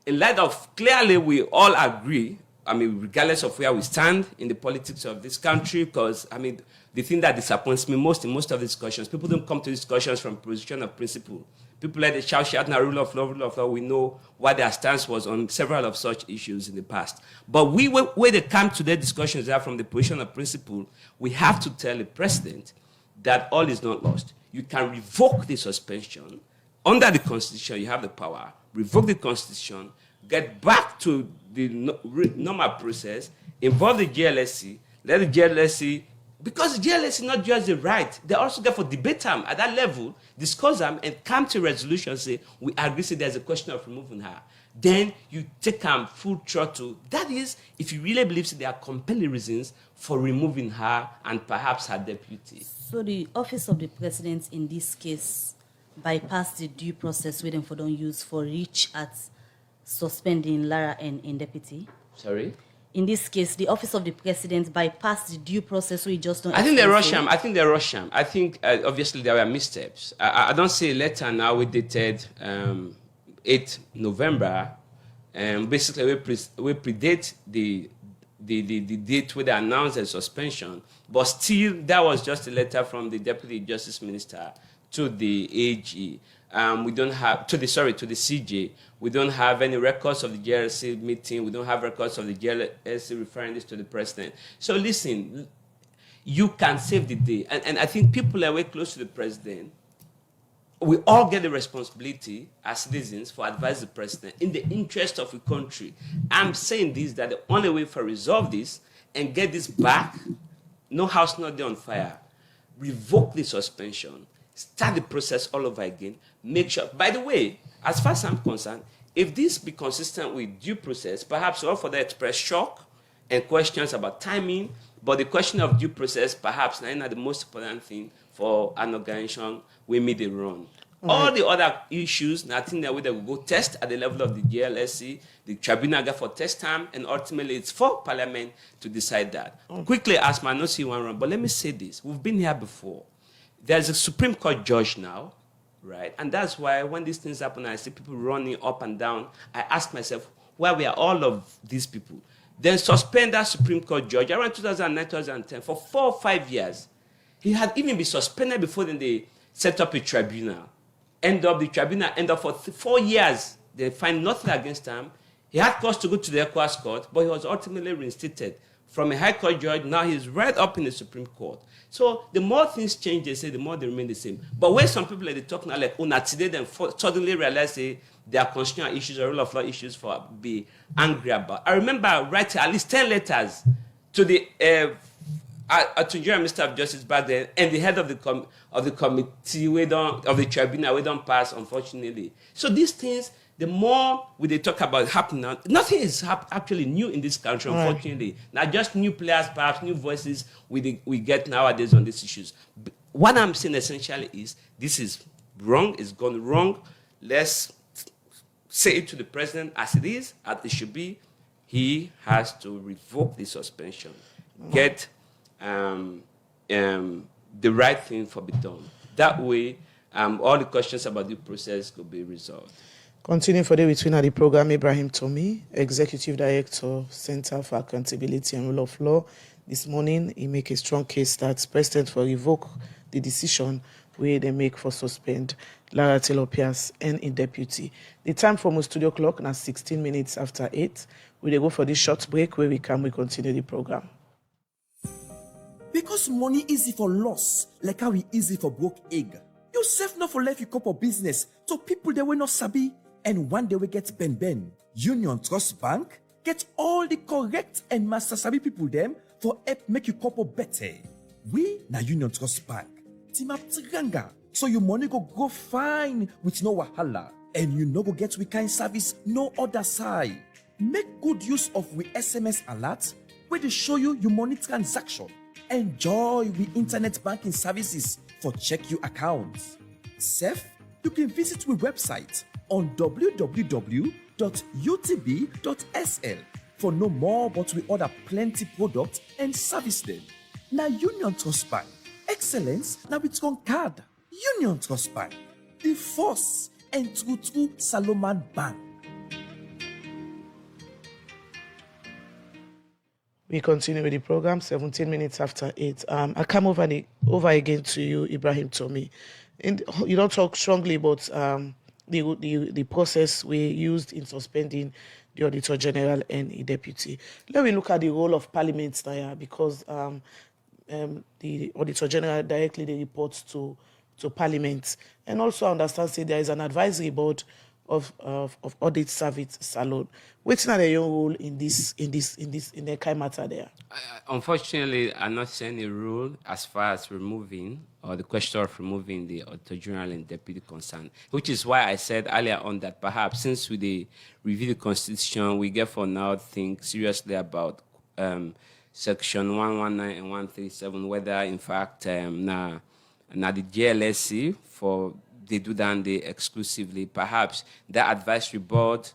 In light of, clearly we all agree, regardless of where we stand in the politics of this country, because, the thing that disappoints me most in most of the discussions, people don't come to discussions from position of principle. People like the shout, now rule of law. We know what their stance was on several of such issues in the past. But where they come to their discussions are from the position of principle, we have to tell the President that all is not lost. You can revoke the suspension. Under the Constitution, you have the power. Revoke the Constitution, get back to the normal process, involve the JLSC, let the JLSC, because the JLSC is not just the right, they also get for debate them at that level, discuss them, and come to a resolution, say, we agree, say there's a question of removing her. Then you take them full throttle. That is, if you really believe there are compelling reasons for removing her and perhaps her deputy. So the Office of the President in this case bypass the due process waiting for don't use for reach at suspending Lara and in deputy? Sorry? In this case, the Office of the President bypassed the due process, we just don't... I think they rush him. I think, obviously, there were missteps. I don't see a letter now we dated 8 November. Basically, we predate the date where they announced the suspension. But still, that was just a letter from the Deputy Justice Minister to the AG. We don't have, to the CJ. We don't have any records of the JLSC meeting. We don't have records of the JLSC referring this to the President. So listen, you can save the day. And I think people are way close to the President. We all get the responsibility as citizens for advise the President in the interest of the country. I'm saying this, that the only way for resolve this and get this back, no house, no day on fire, revoke the suspension, start the process all over again, make sure. By the way, as far as I'm concerned, If this be consistent with due process, perhaps all for the express shock and questions about timing, but the question of due process, perhaps, not the most important thing for an organization we made a run. All the other issues, I think that we will go test at the level of the GLSC, the tribunal get for test time, and ultimately it's for Parliament to decide that. Quickly, as my not see one run, but let me say this. We've been here before. There's a Supreme Court judge now, right? And that's why when these things happen, I see people running up and down, I ask myself, where were all of these people? Then suspend that Supreme Court judge around 2009, 2010 for 4 or 5 years. He had even been suspended before then they set up a tribunal. The tribunal end up for 4 years. They find nothing against him. He had cause to go to the ECOWAS court, but he was ultimately reinstated from a high court judge. Now he's right up in the Supreme Court. So the more things change, they say, the more they remain the same. But when some people they talk now like, today, then suddenly realize there are constitutional issues or rule of law issues for be angry about. I remember writing at least 10 letters to the Attorney General Minister of Justice back then, and the head of the committee of the tribunal we don't pass, unfortunately. So these things, the more they talk about happening now, nothing is actually new in this country, unfortunately. Now just new players, perhaps new voices we get nowadays on these issues. What I'm saying essentially is this is wrong, it's gone wrong. Let's say it to the president as it is, as it should be. He has to revoke the suspension. Get the right thing for be done. That way, all the questions about the process could be resolved. Continue for the between the program, Ibrahim Tomi, Executive Director, Center for Accountability and Rule of Law. This morning, he make a strong case that President for revoke the decision where they make for suspend Lara Telopias and in deputy. The time for my studio clock now 16 minutes after 8. We go for this short break where we continue the program. Because money easy for loss, like how it easy for broke egg. You save not for life you couple business, so people they will not sabi, and one day we get ben. Union Trust Bank get all the correct and master sabi people them for help make you couple better. We na Union Trust Bank. Team up tiranga, so your money go fine with no wahala, and you no go get we kind service no other side. Make good use of we SMS alert where they show you your money transaction. Enjoy with internet banking services for check your accounts. Safe, you can visit our website on www.utb.sl for no more, but we order plenty products and service them. Now Union Trust Bank, excellence now it's on card. Union Trust Bank, the force and true Salomon Bank. We continue with the program, 17 minutes after 8. I come over again to you, Ibrahim Tomi. And you don't talk strongly about the process we used in suspending the Auditor General and the Deputy. Let me look at the role of Parliament there, because the Auditor General directly reports to Parliament. And also understand there is an advisory board of audit service salon. What's not your role in the kind matter there? Unfortunately, I'm not seeing a rule as far as removing or the question of removing the Auditor General and Deputy concerned, which is why I said earlier on that perhaps since we review the Constitution, we get for now think seriously about Section 119 and 137, whether in fact now the GLSC for they do that exclusively. Perhaps the advisory board.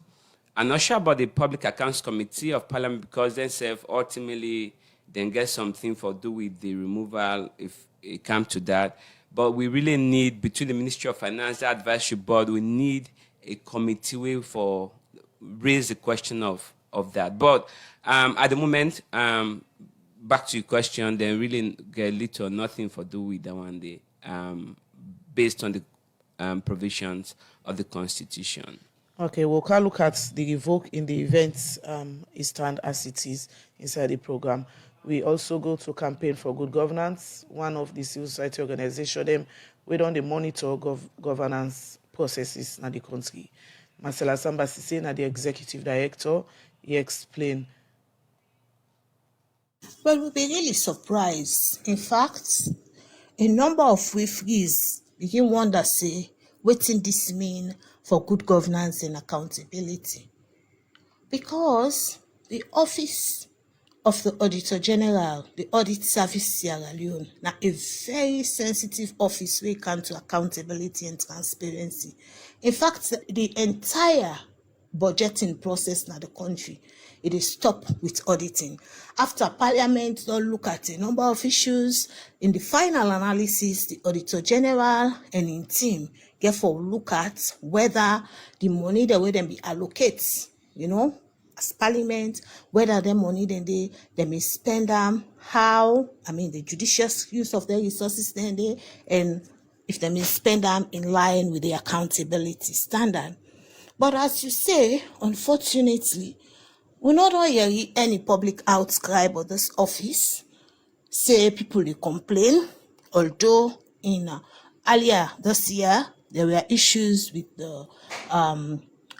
I'm not sure about the Public Accounts Committee of Parliament because they say ultimately then get something for do with the removal if it comes to that. But we really need, between the Ministry of Finance, the advisory board, we need a committee way for raise the question of that. But at the moment, back to your question, they really get little or nothing for do with that one day, based on the provisions of the Constitution. Okay, we'll look at the revoke in the events stand as it is inside the program. We also go to campaign for good governance. One of the civil society organizations, them we don't monitor governance processes in the country. Marcela Samba Sise, the executive director, he explained. Well, we'll be really surprised. In fact, a number of referees begin wonder, say, what this mean for good governance and accountability. Because the Office of the Auditor General, the Audit Service Sierra Leone, now a very sensitive office when it comes to accountability and transparency. In fact, the entire budgeting process in the country, it is stopped with auditing. After Parliament don't look at a number of issues, in the final analysis, the Auditor General and in team get for look at whether the money the way them be allocated, as Parliament, whether the money they may spend them, how, the judicious use of their resources and if they may spend them in line with the accountability standard. But as you say, unfortunately, we not hear any public outcry about this office. Say people they complain, although in earlier this year there were issues with the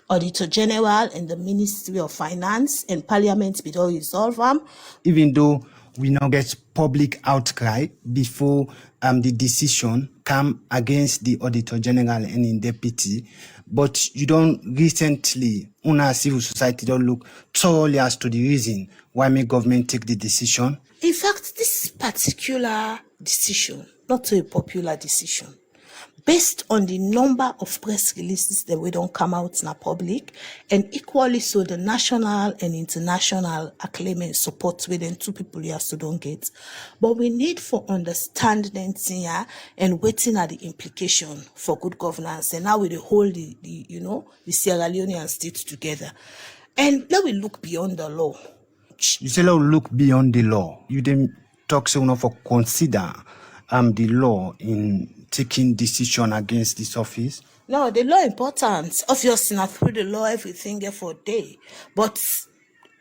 Auditor General and the Ministry of Finance, and Parliament will all resolve them. Even though we now get public outcry before the decision come against the Auditor General and in deputy, but you don't recently, una civil society don't look thoroughly as to the reason why may government take the decision. In fact, this particular decision, not a popular decision, based on the number of press releases that we don't come out in the public, and equally so the national and international acclaim and support within two people here so don't get. But we need for understanding here and waiting at the implication for good governance, and how we hold the Sierra Leonean state together. And let we look beyond the law. You say let we look beyond the law. You didn't talk so enough for consider the law in taking decision against this office? No, the law important. Obviously, not through the law, everything there for day. But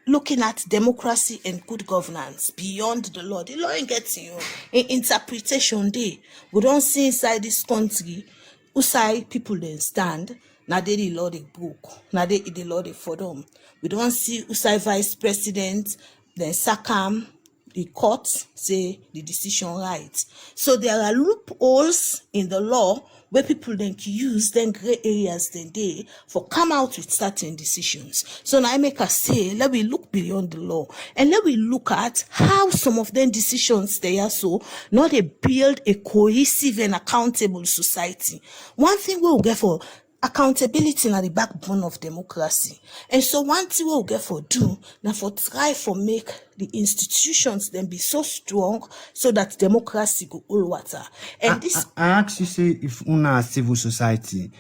looking at democracy and good governance beyond the law ain't getting you. In interpretation day, we don't see inside this country who say people then stand. Now they the law they broke. Now they the law they for them. We don't see who say vice president then sack him. The court say the decision right. So there are loopholes in the law where people then use then gray areas then they for come out with certain decisions. So now I make us say, let me look beyond the law and let me look at how some of them decisions they are so not they build a cohesive and accountable society. One thing we'll get for accountability na the backbone of democracy. And so one thing we'll get for do now for try for make the institutions then be so strong so that democracy go all water. And this I actually say if una civil society,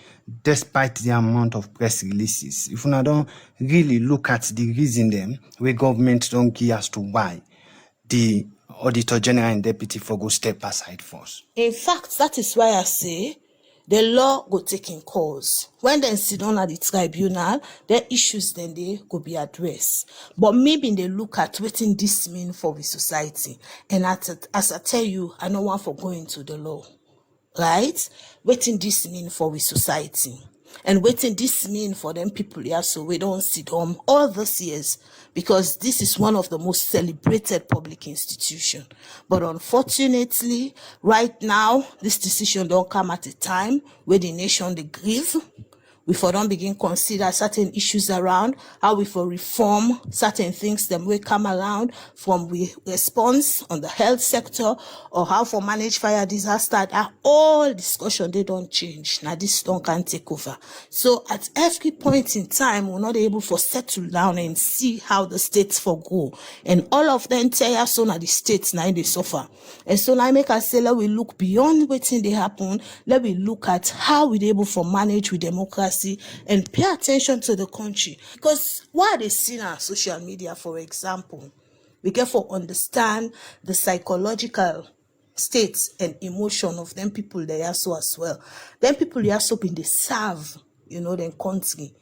despite the amount of press releases, if una don't really look at the reason them where government don't give as to why the Auditor General and Deputy for go step aside first. In fact, that is why I say the law go take in course. When they sit down at the tribunal, their issues then they go be addressed. But maybe they look at what this mean for the society. And as I tell you, I don't want for going to the law. Right? What this mean for the society. And what this mean for them people here so we don't sit home all these years. Because this is one of the most celebrated public institutions. But unfortunately, right now, this decision don't come at a time where the nation they grieve. We for don't begin consider certain issues around how we for reform certain things that will come around from we response on the health sector or how for manage fire disaster. That all discussion they don't change. Now this don't can take over. So at every point in time, we're not able for settle down and see how the states for go. And all of them tell us so now the states now they suffer. And so now I make us say let we look beyond waiting they happen. Let we look at how we able for manage with democracy and pay attention to the country. Because what they see on social media, for example, we get for understand the psychological states and emotion of them people they are so as well. Them people they are so been they serve, them country.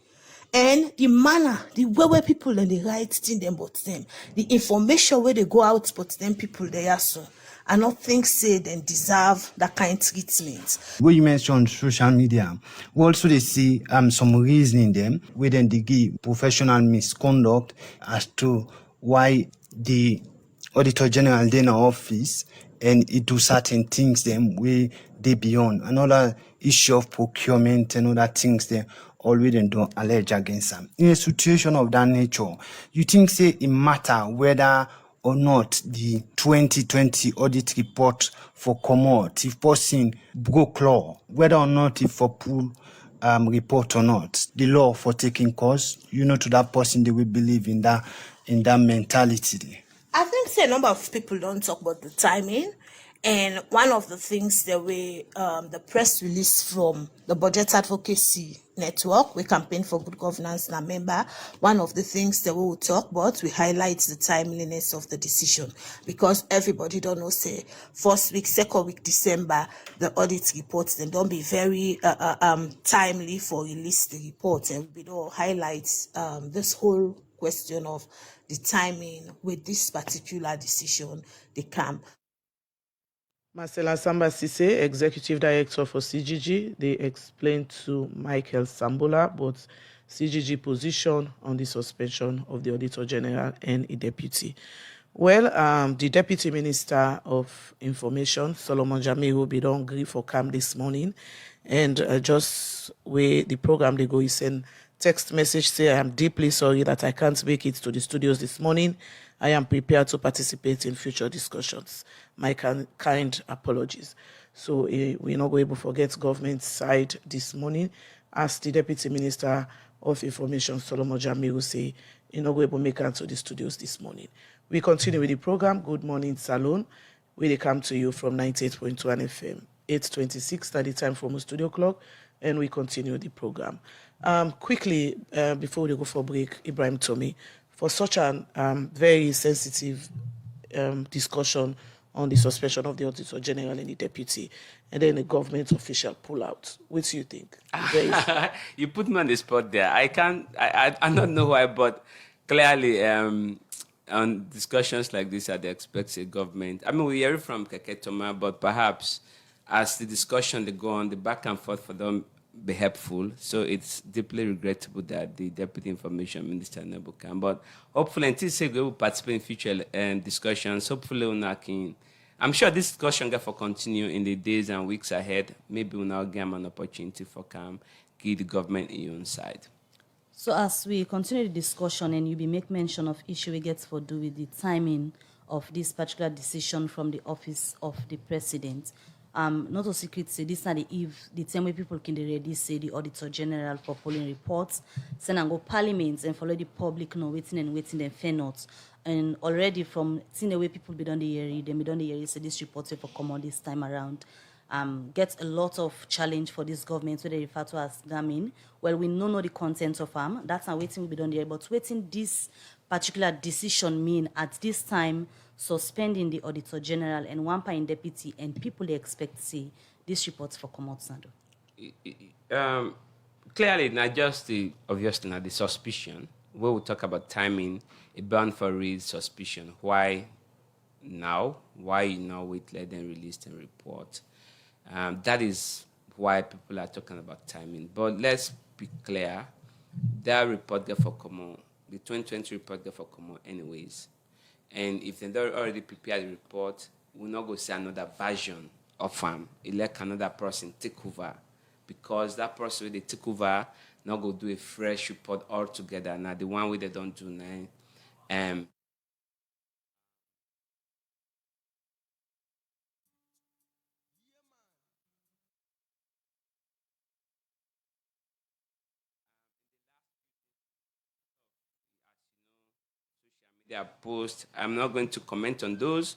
And the manner, the way where people and the right thing them but them, the information where they go out but them people they are so. I not think say they deserve that kind of treatment. When you mentioned social media, we also they see some reasoning them where then they give professional misconduct as to why the Auditor General in our office and it do certain things them where they beyond. Another issue of procurement and other things there. or wey dem don allege against am. In a situation of that nature, you think say it matter whether or not the 2020 audit report for comot, if person broke law, whether or not if for pull report or not, the law for taking course, to that person they will believe in that mentality. I think say a number of people don't talk about the timing. And one of the things that the press release from the Budget Advocacy Network, we campaign for good governance now member, one of the things that we will talk about, we highlight the timeliness of the decision, because everybody don't know, say, first week, second week, December, the audit reports, then don't be very timely for release the report. And we don't highlight this whole question of the timing with this particular decision, they come. Marcela Samba Sise, Executive Director for CGG, they explained to Michael Sambola both CGG position on the suspension of the Auditor General and a deputy. Well, the Deputy Minister of Information, Solomon Jamiru, be don't agree for CAM this morning, and just where the program they go, he send text message say, I am deeply sorry that I can't make it to the studios this morning. I am prepared to participate in future discussions. My kind apologies. So we're not going to forget government side this morning, as the Deputy Minister of Information, Solomon Jamiru, say, you're not going to make it to the studios this morning. We continue with the program, Good Morning Salon, where they come to you from 98.1 FM, 8:26 at the time from the studio clock, and we continue the program. Quickly, before we go for break, Ibrahim Tommy, for such a very sensitive discussion on the suspension of the Auditor General and the Deputy, and then the government official pull out. What do you think? You put me on the spot there. I don't know why, but clearly, on discussions like this, I'd expect a government. I mean, we hear it from Keketoma, but perhaps as the discussion they go on, the back and forth for them be helpful. So it's deeply regrettable that the Deputy Information Minister never can. But hopefully, until say we will participate in future discussions, hopefully we can. I'm sure this discussion will continue in the days and weeks ahead. Maybe we'll now get an opportunity for give the government in your own side. So as we continue the discussion and you be make mention of issue we get for do with the timing of this particular decision from the office of the president. Not a secret say this are the time way people can already say the Auditor General for polling reports, send and go parliaments and follow the public no waiting and fair notes. And already from seeing the way people be done the year, they be done the year, say this report for come on this time around. Gets a lot of challenge for this government, what they refer to as gamming. Well, we don't know the content of them. That's not waiting will be done there, but waiting this particular decision mean at this time suspending the Auditor General and one in deputy, and people they expect to see this report for come out. Clearly, not just the obviously not the suspicion. When we talk about timing, a bound for real suspicion. Why now? Why now wait let them release the report? That is why people are talking about timing. But let's be clear, that report get for common. The 2020 report get for common anyways. And if they don't already prepare the report, we'll not go see another version of them. Elect another person take over. Because that person when they take over, not go do a fresh report altogether. Now the one way they don't do now. Their posts. I'm not going to comment on those,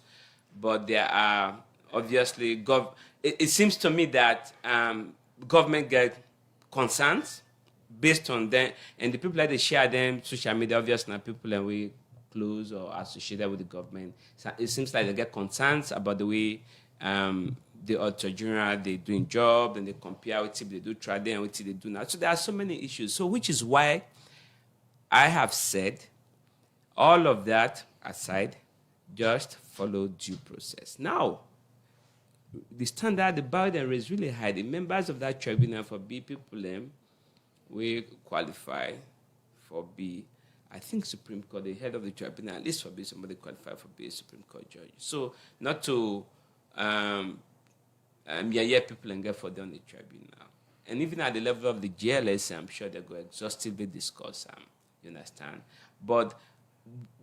but there are obviously it seems to me that government get concerns based on them, and the people that they share them social media, obviously not people that we close or associated with the government. So it seems like they get concerns about the way the Auditor General they doing job, and they compare what they do try and what they do now. So there are so many issues. So which is why I have said, all of that aside, just follow due process. Now, the standard, the bar that is really high. The members of that tribunal for B people, we qualify for B. I think Supreme Court, the head of the tribunal, at least for B, somebody qualified for B, Supreme Court judge. So not to people and get for them on the tribunal. And even at the level of the GLS, I'm sure they go exhaustively discuss, you understand? But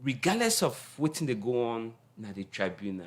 regardless of what they go on at the tribunal,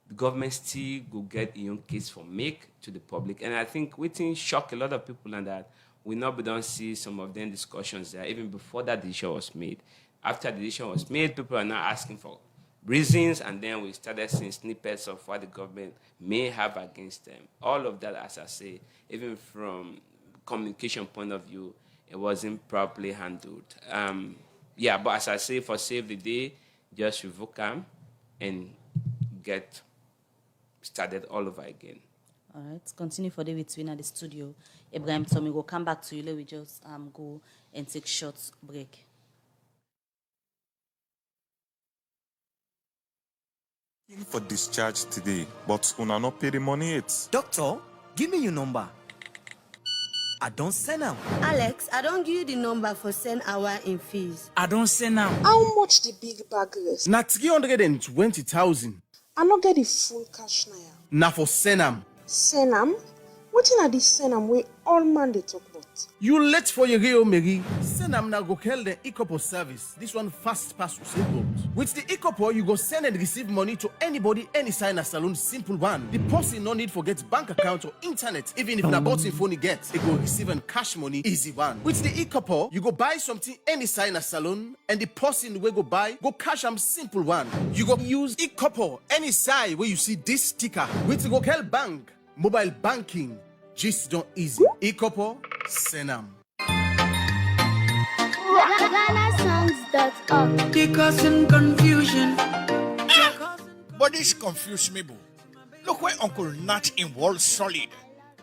the government still go get a own case for make to the public. And I think waiting shock a lot of people and that we don't see some of them discussions there even before that decision was made. After the decision was made, people are now asking for reasons, and then we started seeing snippets of what the government may have against them. All of that, as I say, even from communication point of view, it wasn't properly handled. But as I say, for save the day, just revoke them and get started all over again. All right, continue for the between at the studio. Ibrahim Tommy, we'll come back to you. Let me just go and take short break. For discharge today, but una not pay the money yet. Doctor, give me your number. I don't send now. Alex, I don't give you the number for send hour in fees. I don't send now. How much the big bag rest? Na 320,000. I not get the full cash now. Na for Senam. Senam? What in this Senam we all man they talk about? You late for your real Mary. Senam na go call the Ecopo service. This one fast pass simple. With the Ecopo, you go send and receive money to anybody, any sign a salon, simple one. The person no need forget bank account or internet. Even if na bought in phone gets, it go receive and cash money, easy one. With the Ecopo, you go buy something any sign a salon, and the person will go buy, go cash am simple one. You go use Ecopo any side where you see this sticker. With the go call bank, mobile banking, just don't easy. Ecopo, Senam. GhanaSongs.org. They causing confusion. But this confuse me, boo. Look where Uncle Nat in Wall Solid.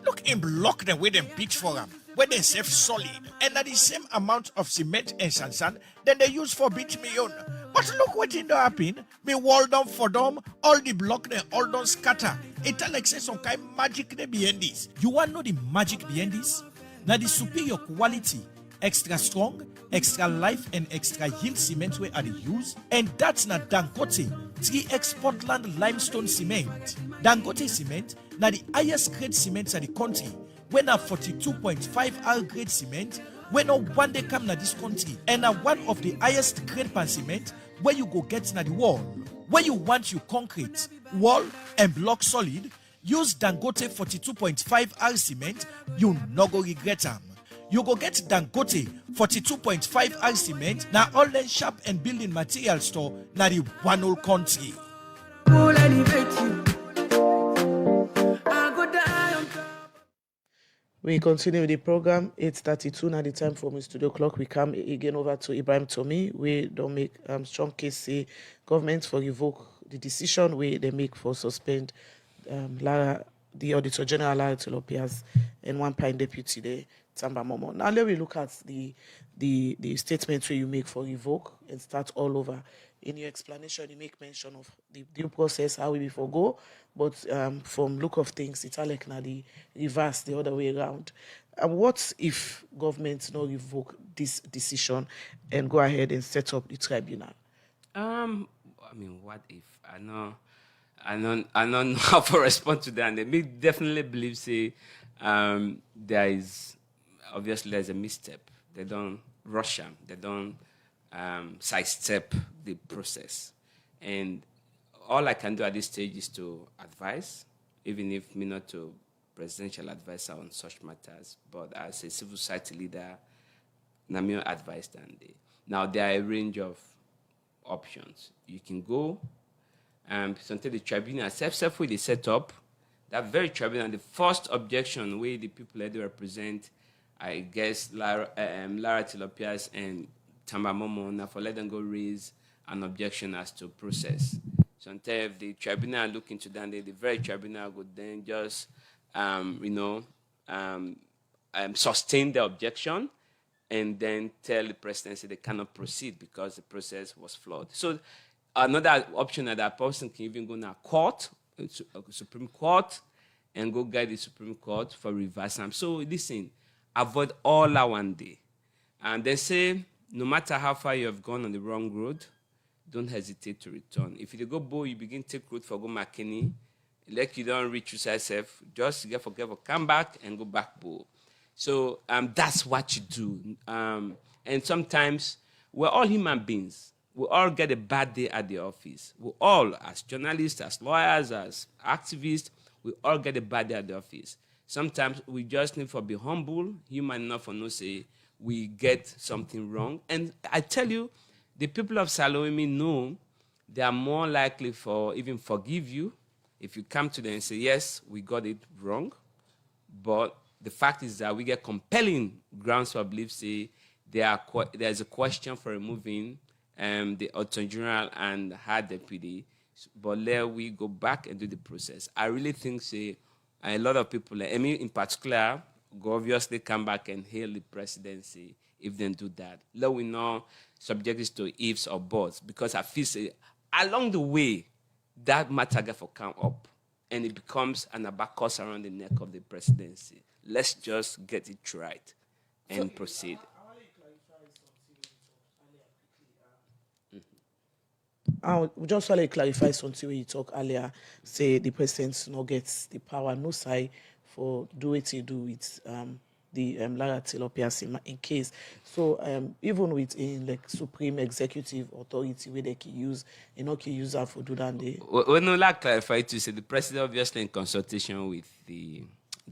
Look him block them with them beat for him, where they save solid, and at the same amount of cement and sand then they use for beat me on. But look what in the happen. Me wall down for them, all the block they all don't scatter. It like say some kind magic they behind this. You want to know the magic behind this? Now the superior quality, extra strong, extra life and extra yield cement we are the use, and that's not Dangote 3X Portland limestone cement. Dangote cement now the highest grade cement in the country. When a 42.5 R grade cement, when no one day come na this country, and one of the highest grade pan cement where you go get na the wall. Where you want your concrete, wall and block solid, use Dangote 42.5 R cement, you no go regret them. You go get Dangote 42.5 R cement na all the shop and building material store na the one whole country. Will elevate you. I go die on top. We continue with the program. 8:32 now the time for my studio clock. We come again over to Ibrahim Tommy. We don't make strong case say government for revoke the decision we they make for suspend the Auditor General Lara Tilopias and one pine deputy there, Tamba Momo. Now let me look at the statement where you make for revoke and start all over. In your explanation, you make mention of the due process, how we before go, but from look of things, it's like now the reverse, the other way around. What if government no revoke this decision and go ahead and set up the tribunal? What if? I don't know how to respond to that. And they definitely believe, say, there's a misstep. They don't rush them. They don't sidestep the process. And all I can do at this stage is to advise, even if me not a presidential advisor on such matters, but as a civil society leader, I'm your advice than they. Now, there are a range of options. You can go until the tribunal self-fully they set up. That very tribunal, the first objection where the people that they represent, I guess Lara Tilopias and Tamba Momo, now for let them go raise an objection as to process. So until the tribunal look into that, the very tribunal would then just sustain the objection and then tell the presidency they cannot proceed because the process was flawed. So another option that person can even go to court, Supreme Court, and go guide the Supreme Court for reversal. So listen, avoid all that one day. And they say, no matter how far you have gone on the wrong road, don't hesitate to return. If you go Bo, you begin to take road for go McKinney, like you don't reach yourself, just get for come back and go back Bo. So that's what you do. And sometimes we're all human beings. We all get a bad day at the office. We all, as journalists, as lawyers, as activists, we all get a bad day at the office. Sometimes we just need to be humble, human enough for no say we get something wrong. And I tell you, the people of Salome know they are more likely for even forgive you if you come to them and say, yes, we got it wrong. But the fact is that we get compelling grounds for belief, say there's a question for removing the Auditor General and her deputy, but let we go back and do the process. I really think, say, a lot of people, I mean, in particular, go obviously come back and hail the presidency if they do that. Let we not subject this to ifs or buts, because I feel, say, along the way, that matter get for come up, and it becomes an abacus around the neck of the presidency. Let's just get it right and proceed. I just want to clarify something when you talk earlier. Say the president no gets the power, no say for do what he do with the Lara Tilopias in case. So even with in like supreme executive authority where they can use, can use that for do that. We no like clarify to say the president obviously in consultation with the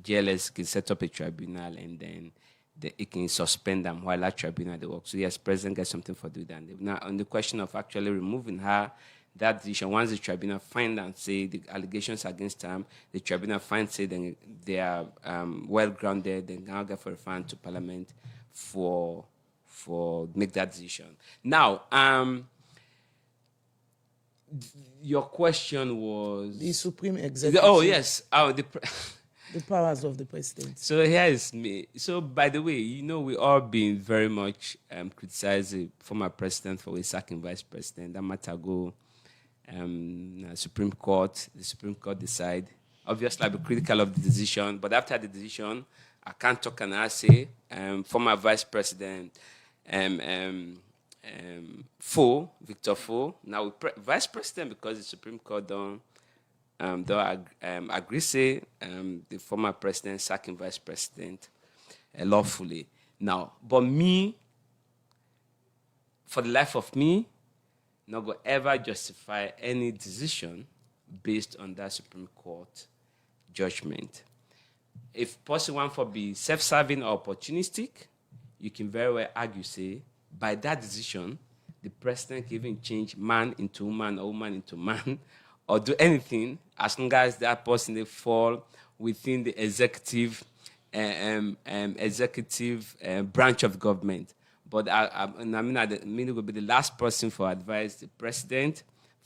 GLS can set up a tribunal and then it can suspend them while that tribunal they work. So yes, president gets something for doing that. Now on the question of actually removing her, that decision, once the tribunal find and say the allegations against them, the tribunal finds say then they are well grounded, then now get for a fund to parliament for make that decision. Now, your question was the supreme executive. Oh yes, the powers of the president. So here is me. So by the way, we all been very much criticized the former president for his sacking vice president. That matter go Supreme Court. The Supreme Court decide. Obviously, I'll be critical of the decision, but after the decision, I can't talk and I say former vice president Victor Fo. Now vice president because the Supreme Court don't agree say the former president sacking vice president lawfully. Now, but me, for the life of me, not go ever justify any decision based on that Supreme Court judgment. If person want for be self-serving or opportunistic, you can very well argue, say, by that decision, the president can even change man into woman or woman into man, or do anything as long as that person they fall within the executive branch of government. But I mean, will be the last person for advise the president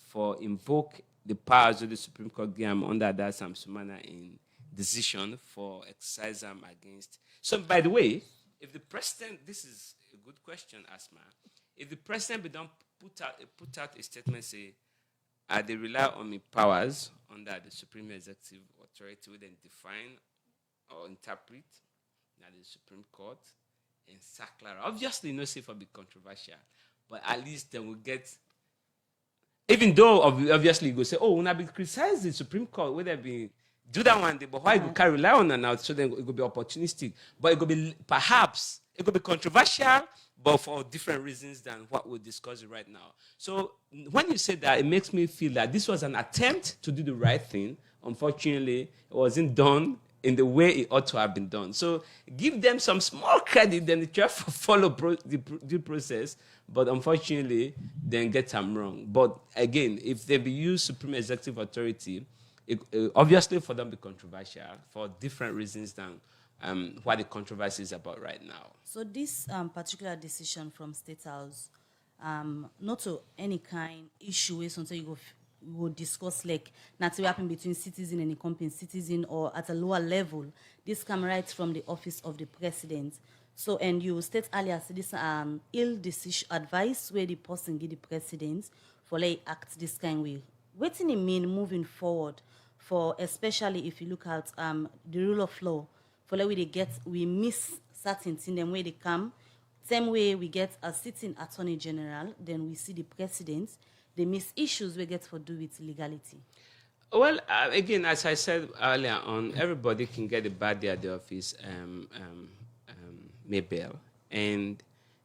for invoke the powers of the Supreme Court under that Samsumana in decision for exercise them against. So, by the way, if the president, this is a good question, Asma. If the president be done put out a statement say, they rely on my powers under the Supreme Executive Authority, we then define or interpret that the Supreme Court and Saklara. Obviously, no safe for be controversial, but at least then we'll get. Even though obviously you go say, when I be criticize the Supreme Court, would there be do that one day, but why you carry rely on now? So then it will be opportunistic, but it will be perhaps it could be controversial, but for different reasons than what we're discussing right now. So when you say that, it makes me feel that this was an attempt to do the right thing. Unfortunately, it wasn't done in the way it ought to have been done. So give them some small credit, then they try to follow the process, but unfortunately, then get them wrong. But again, if they be used Supreme Executive Authority, it obviously for them be controversial for different reasons than what the controversy is about right now. So this particular decision from State House, not to any kind issue where something you will discuss like not to happen between citizen and incompetent citizen or at a lower level. This come right from the office of the president. So, and you state earlier, so this ill decision advice where the person give the president for like act this kind of way. What do you mean moving forward for, especially if you look at the rule of law, for like we miss certain things, then where they come, same way we get a sitting attorney general, then we see the president, they miss issues we get for do with legality. Well, again, as I said earlier on, everybody can get a bad day at the office Mabel. And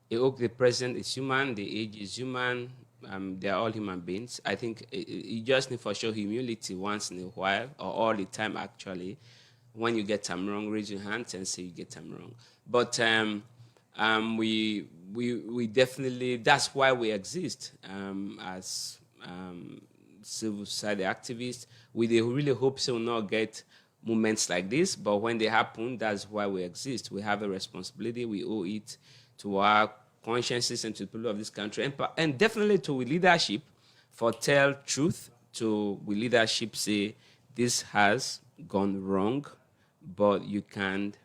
the president is human, the age is human, they are all human beings. I think you just need for sure humility once in a while, or all the time actually. When you get them wrong, raise your hands and say you get them wrong. But we definitely, that's why we exist as civil society activists. We really hope so not get moments like this, but when they happen, that's why we exist. We have a responsibility. We owe it to our consciences and to the people of this country, and definitely to the leadership for tell truth, to the leadership say this has gone wrong, but you can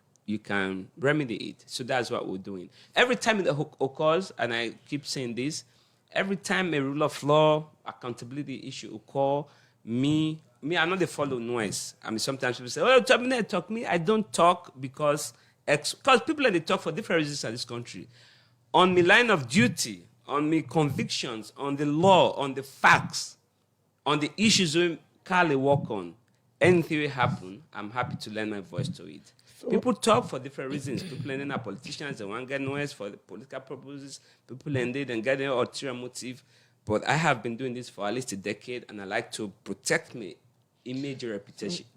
remedy it. So that's what we're doing. Every time it occurs, and I keep saying this, every time a rule of law, accountability issue occur, me, I'm not the follow noise. I mean, sometimes people say, oh, talk me. I don't talk because people they talk for different reasons in this country. On my line of duty, on my convictions, on the law, on the facts, on the issues we currently work on, anything will happen, I'm happy to lend my voice to it. People talk for different reasons. People ending are politicians, they want to get noise for the political purposes. People ended and get an ulterior motive. But I have been doing this for at least a decade, and I like to protect my image or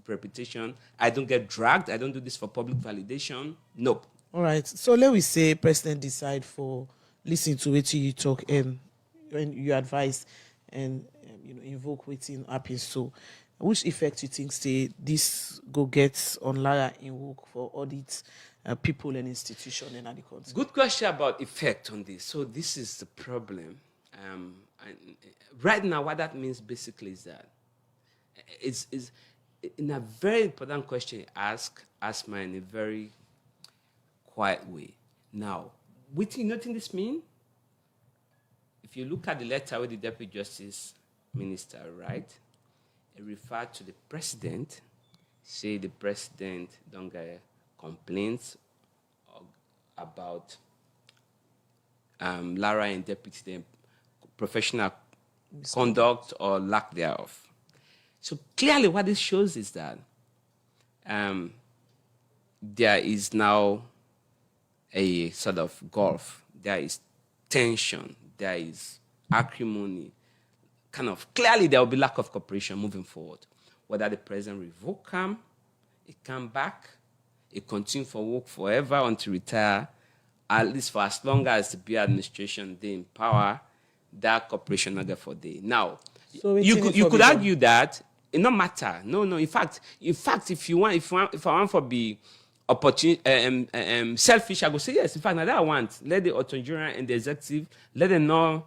reputation. I don't get dragged. I don't do this for public validation. Nope. All right. So let we say President decide for listen to it you talk and when you advise and invoke waiting happens. So which effect you think say this go get on Lara in work for audit people and institution in the country? Good question about effect on this. So this is the problem. And right now, what that means basically is that it's in a very important question ask mine in a very quiet way. Now, what do you think this mean? If you look at the letter with the Deputy Justice Minister, right, it referred to the president, say the president don't get complaints about Lara and deputy professional conduct or lack thereof. So clearly what this shows is that there is now a sort of gulf. There is tension. There is acrimony. Kind of clearly there will be lack of cooperation moving forward. Whether the president revoke him, he come back, he continue for work forever until retire, at least for as long as the BR administration they in power, that cooperation not there for day. Now, so you could argue that it no matter. No. In fact, if I want for be opportunity, selfish, I go say yes. In fact, now that I want let the Auditor General and the executive let them know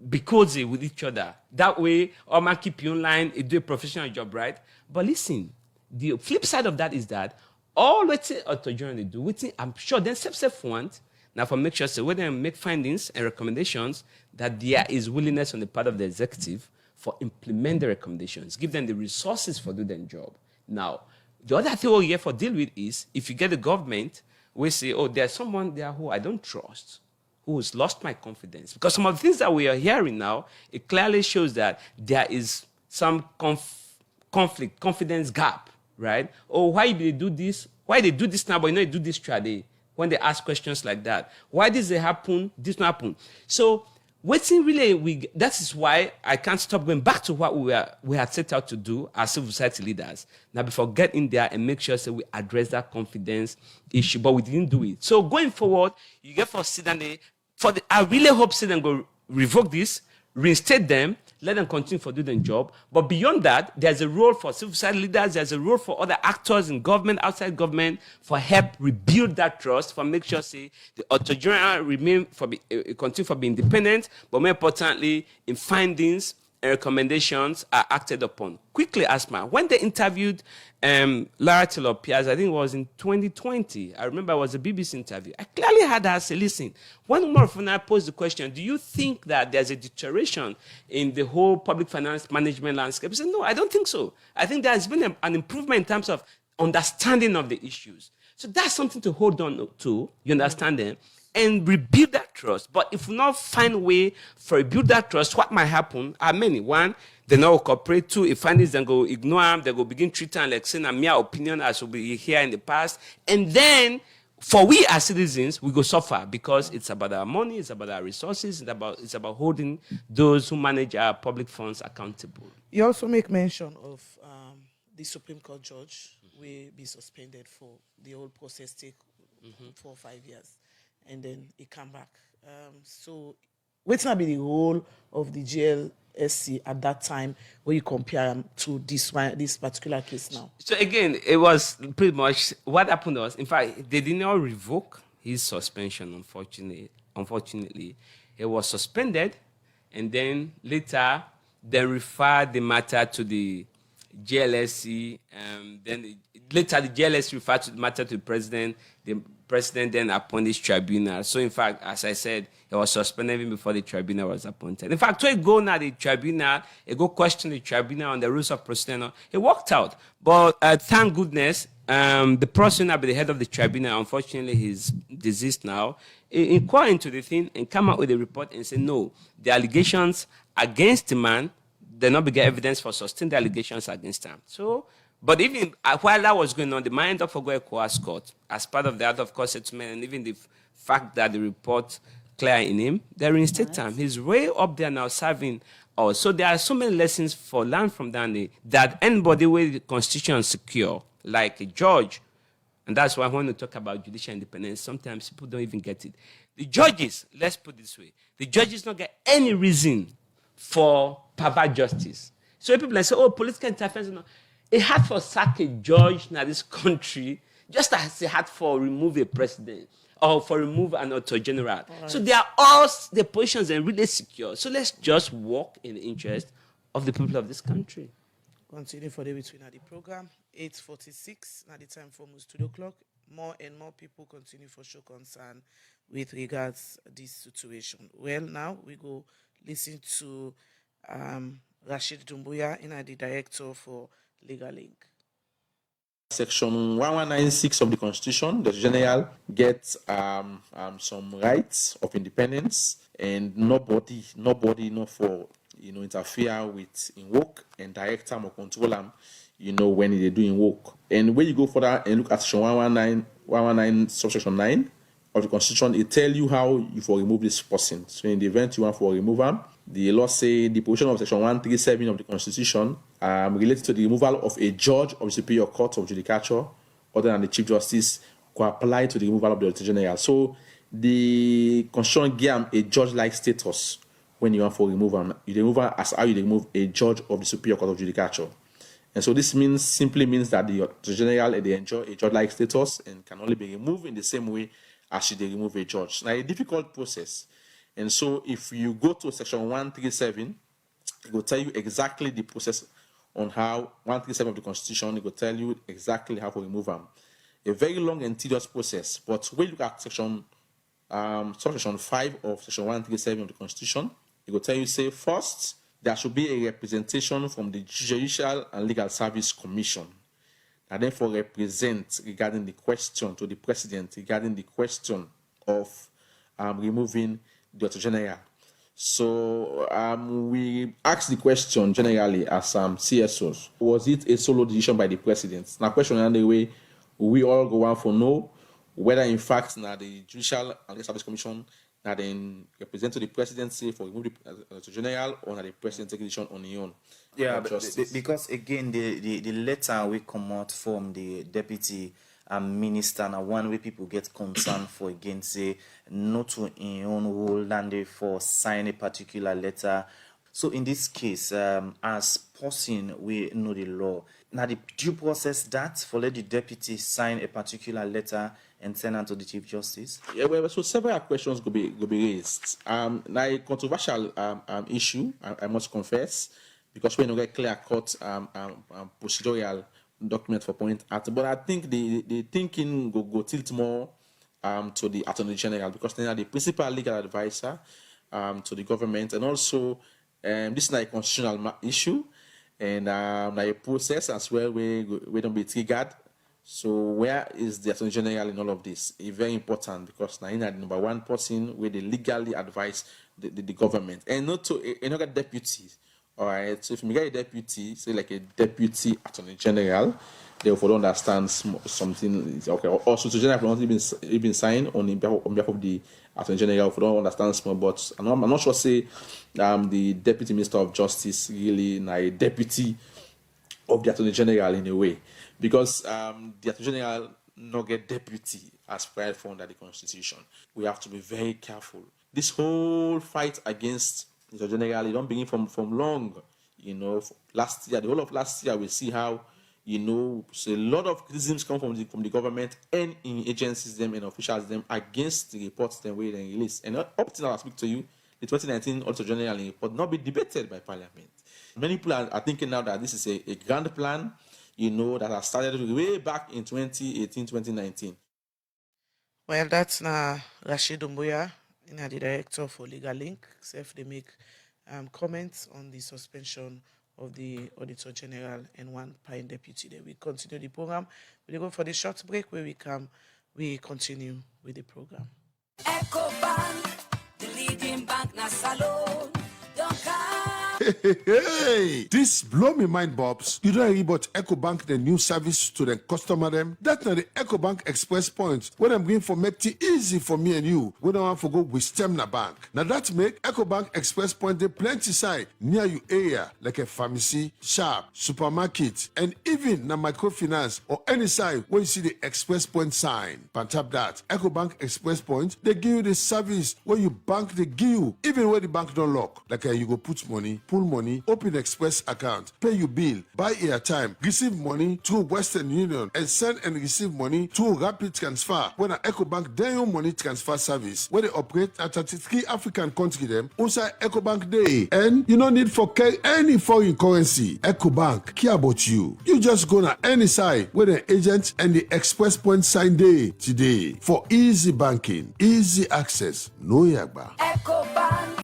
be cozy with each other. That way, or man keep you in line, you do a professional job, right? But listen, the flip side of that is that all what Auditor General they do, I'm sure then self want. Now, for make sure, so when they make findings and recommendations, that there is willingness on the part of the executive for implement the recommendations, give them the resources for doing their job. Now, the other thing we have for deal with is if you get the government, we say, oh, there's someone there who I don't trust, who has lost my confidence. Because some of the things that we are hearing now, it clearly shows that there is some conflict, confidence gap, right? Oh, why they do this? Why they do this now, but they do this today? When they ask questions like that. Why does it happen? This not happen. So waiting really, that is why I can't stop going back to what we had set out to do as civil society leaders. Now before getting there and make sure that we address that confidence issue, but we didn't do it. So going forward, you get for sit down I really hope sit and go revoke this, reinstate them, let them continue for doing their job. But beyond that, there's a role for civil society leaders, there's a role for other actors in government, outside government, for help rebuild that trust, for make sure, say, the Auditor General continue for being independent, but more importantly, in findings and recommendations are acted upon. Quickly, Asma, when they interviewed Lara Taylor Piaz, I think it was in 2020, I remember it was a BBC interview, I clearly had her say, listen, one more when I posed the question, do you think that there's a deterioration in the whole public finance management landscape? I said, no, I don't think so. I think there's been an improvement in terms of understanding of the issues. So that's something to hold on to, you understand them, and rebuild that trust. But if we not find a way for rebuild that trust, what might happen are many. One, they not cooperate. Two, if findings then go ignore them, they go begin treating like saying a mere opinion as we be here in the past. And then for we as citizens, we go suffer because it's about our money, it's about our resources, it's about holding those who manage our public funds accountable. You also make mention of the Supreme Court judge will be suspended for the whole process take 4 or 5 years, and then he come back. So, what's not be the role of the GLSC at that time when you compare to this particular case now? So again, it was pretty much what happened was, in fact, they did not revoke his suspension. Unfortunately, he was suspended, and then later they referred the matter to the GLSC. Then later the GLSC referred the matter to the president. The president then appointed this tribunal. So in fact, as I said, he was suspended even before the tribunal was appointed. In fact, when he go now the tribunal, he go question the tribunal on the rules of procedure. He walked out. But thank goodness, the person at the head of the tribunal, unfortunately, he's deceased now, he inquired into the thing and come out with a report and say, no, the allegations against the man, they not be get evidence for sustaining the allegations against him. So, but even while that was going on, the man ended up for going to court as part of the out of court settlement, and even the fact that the report clear in him, they reinstate him. He's way up there now serving us. So there are so many lessons for learn from that anybody with the constitution secure, like a judge, and that's why when we talk about judicial independence, sometimes people don't even get it. The judges, let's put it this way, the judges don't get any reason for pervert justice. So people like say, oh, political interference. No. It had for sack a judge in this country, just as it had for remove a president or for remove an auditor general. Right. So they are all the positions are really secure. So let's just work in the interest of the people of this country. Continue for the between the program. 8:46 at the time for studio clock. More and more people continue for show concern with regards this situation. Well, now we go listen to Rashid Dumbuya, the director for Legal Link. Section 1196 of the Constitution, the General gets some rights of independence, and nobody not for interfere with in work and direct them or control them, when they do in work. And when you go further and look at Section 119 subsection 9 of the Constitution, it tells you how you for remove this person. So in the event you want for remove them, the law say the provision of Section 137 of the Constitution related to the removal of a judge of the Superior Court of Judicature other than the Chief Justice could apply to the removal of the Auditor General. So the Constitution gives them a judge-like status when you want for removal. You remove as how you remove a judge of the Superior Court of Judicature. And so this simply means that the Auditor General they enjoy a judge-like status and can only be removed in the same way as they remove a judge. Now, a difficult process. And so if you go to Section 137, it will tell you exactly the process on how 137 of the Constitution, it will tell you exactly how to remove them. A very long and tedious process. But when you look at Section 5 of Section 137 of the Constitution, it will tell you, say, first, there should be a representation from the Judicial and Legal Service Commission that therefore represent regarding the question to the President regarding the question of removing the Auditor General. So we asked the question generally as CSOs, was it a solo decision by the President? Now, question another way, we all go on for no, whether in fact now the Judicial and Legal Service Commission now then represent to the Presidency for remove the Auditor General, or now the President take decision on his own. Yeah, because again the letter we come out from the Deputy Minister, now one way people get concerned for again say not to in own role and therefore sign a particular letter. So in this case, as person we know the law. Now the due process that for let the deputy sign a particular letter and send it to the Chief Justice. Yeah, well, so several questions could be raised. Now a controversial issue, I must confess, because we don't get clear cut procedural document for point at. But I think the thinking go tilt more to the Attorney General, because they are the principal legal advisor to the government, and also this is not a constitutional issue, and a process as well we don't be triggered. So where is the Attorney General in all of this? It's very important, because now the number one person where they legally advise the government, and not to another deputy. All right, so if you get a deputy, say like a deputy Attorney General, they will understand something. Okay, also to general not even signed on behalf of the Attorney General. If don't understand small, but I'm not sure. Say, the Deputy Minister of Justice really a deputy of the Attorney General in a way, because the Attorney General not get deputy as provided for under the Constitution. We have to be very careful. This whole fight against the Attorney General, it don't begin from long. Last year, the whole of last year, we see how so a lot of criticisms come from the government and in agencies them and officials them against the reports them where they release. And up till now, I speak to you, the 2019 Auditor General report not be debated by Parliament. Many people are thinking now that this is a grand plan, that has started way back in 2018, 2019. Well, that's now Rashid Umbuya, the director for Legal Link. They make comments on the suspension of the Auditor General and one Pine Deputy. Then we continue the program. We go for the short break where we continue with the program. Echo Bank, the leading bank na salon. Don't Hey, this blow me mind, Bobs. You don't hear about EcoBank, the new service to the customer them. That's not the EcoBank Express Points. When I'm going for make it easy for me and you. We don't want to go with Stemna Bank. Now that make EcoBank Express Point the plenty side near you area like a pharmacy, shop, supermarket, and even na microfinance or any side where you see the Express Point sign. On top that, EcoBank Express Point, they give you the service where you bank they give you, even where the bank don't lock. Like you go put money, pull money, open express account, pay your bill, buy airtime, receive money through Western Union, and send and receive money through Rapid Transfer. When an EcoBank their own money transfer service, where they operate at 33 African countries them, inside EcoBank Day. And you don't need for any foreign currency. EcoBank care about you. You just go to any side where the agent and the Express Point sign day today for easy banking, easy access, no yagba. EcoBank.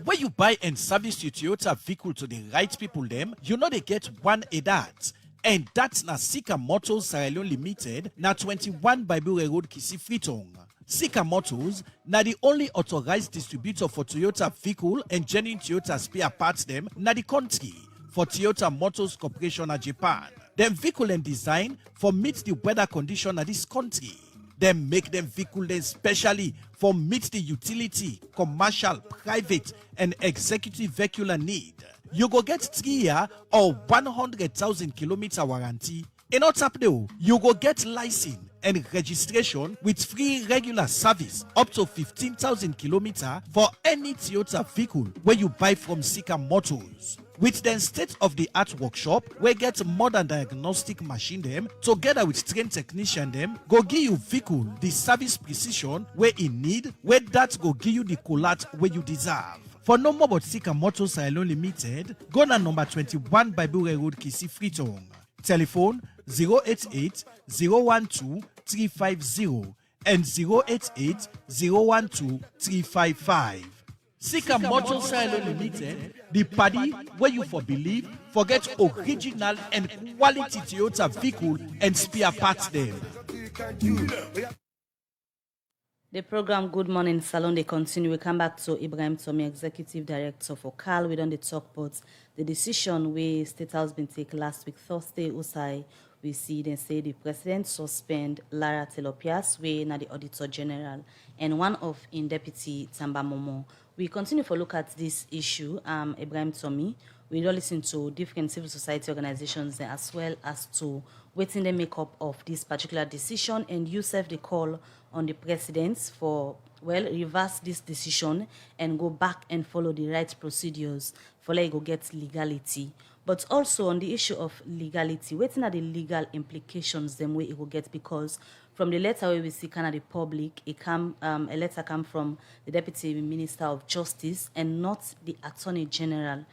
When you buy and service your Toyota vehicle to the right people them, you know they get one ADAT. And that's na Sika Motors Sierra Leone Limited, na 21 Bible Road Kisi Freetong. Sika Motors na the only authorized distributor for Toyota vehicle and genuine Toyota spare parts them na the country for Toyota Motors Corporation of Japan. Them vehicle and design for meet the weather condition of this country. Them make them vehicle then specially for meet the utility, commercial, private, and executive vehicular need. You go get 3 year or 100,000 kilometer warranty. In Otapdeo, you go get license and registration with free regular service up to 15,000 kilometer for any Toyota vehicle where you buy from Sika Motors. With the state-of-the-art workshop, we get modern diagnostic machine them, together with trained technician them, go give you vehicle the service precision where in need, where that go give you the collage where you deserve. For no more about Sika Motors Sierra Leone Limited, go na number 21 Bible Road Kisi Freetong. Telephone 088 012 350 and 088 012 355. Sika Motors Sierra Leone Limited, the party where you for believe, forget original and quality Toyota vehicle and spare parts them. The program Good Morning Salon, they continue. We come back to Ibrahim Tommy, Executive Director for CAL. We don't talk about the decision where State House been taken last week, Thursday, Usai. We see them say the President suspend Lara Telopias, we na the Auditor General, and one of in Deputy Tamba Momo. We continue to look at this issue, Ibrahim Tommy. We don't listen to different civil society organizations as well as to waiting the makeup of this particular decision, and you serve the call on the presidents for, reverse this decision and go back and follow the right procedures for like go get legality. But also on the issue of legality, waiting at the legal implications them way it will get, because from the letter we see kind of the public, a letter come from the Deputy Minister of Justice and not the Attorney General.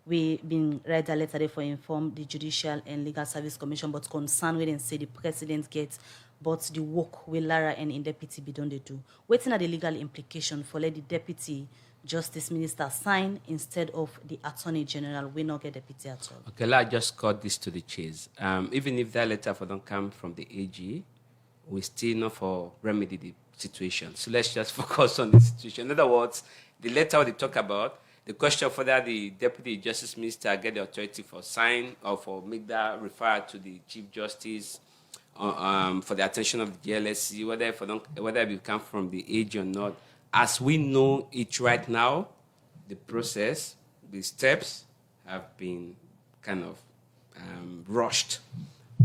We been read a letter there for inform the Judicial and Legal Service Commission, but concern we didn't say the President gets, but the work with Lara and in Deputy be done they do. Waiting at the legal implication for let the Deputy Justice Minister sign instead of the Attorney General. We not get deputy at all. Okay, let's just cut this to the chase. Even if that letter for don't come from the AG, we still not for remedy the situation. So let's just focus on the situation. In other words, the letter they talk about, the question of whether the Deputy Justice Minister get the authority for sign or for make that refer to the Chief Justice for the attention of the GLSC, whether it come from the AG or not. As we know it right now, the process, the steps have been kind of rushed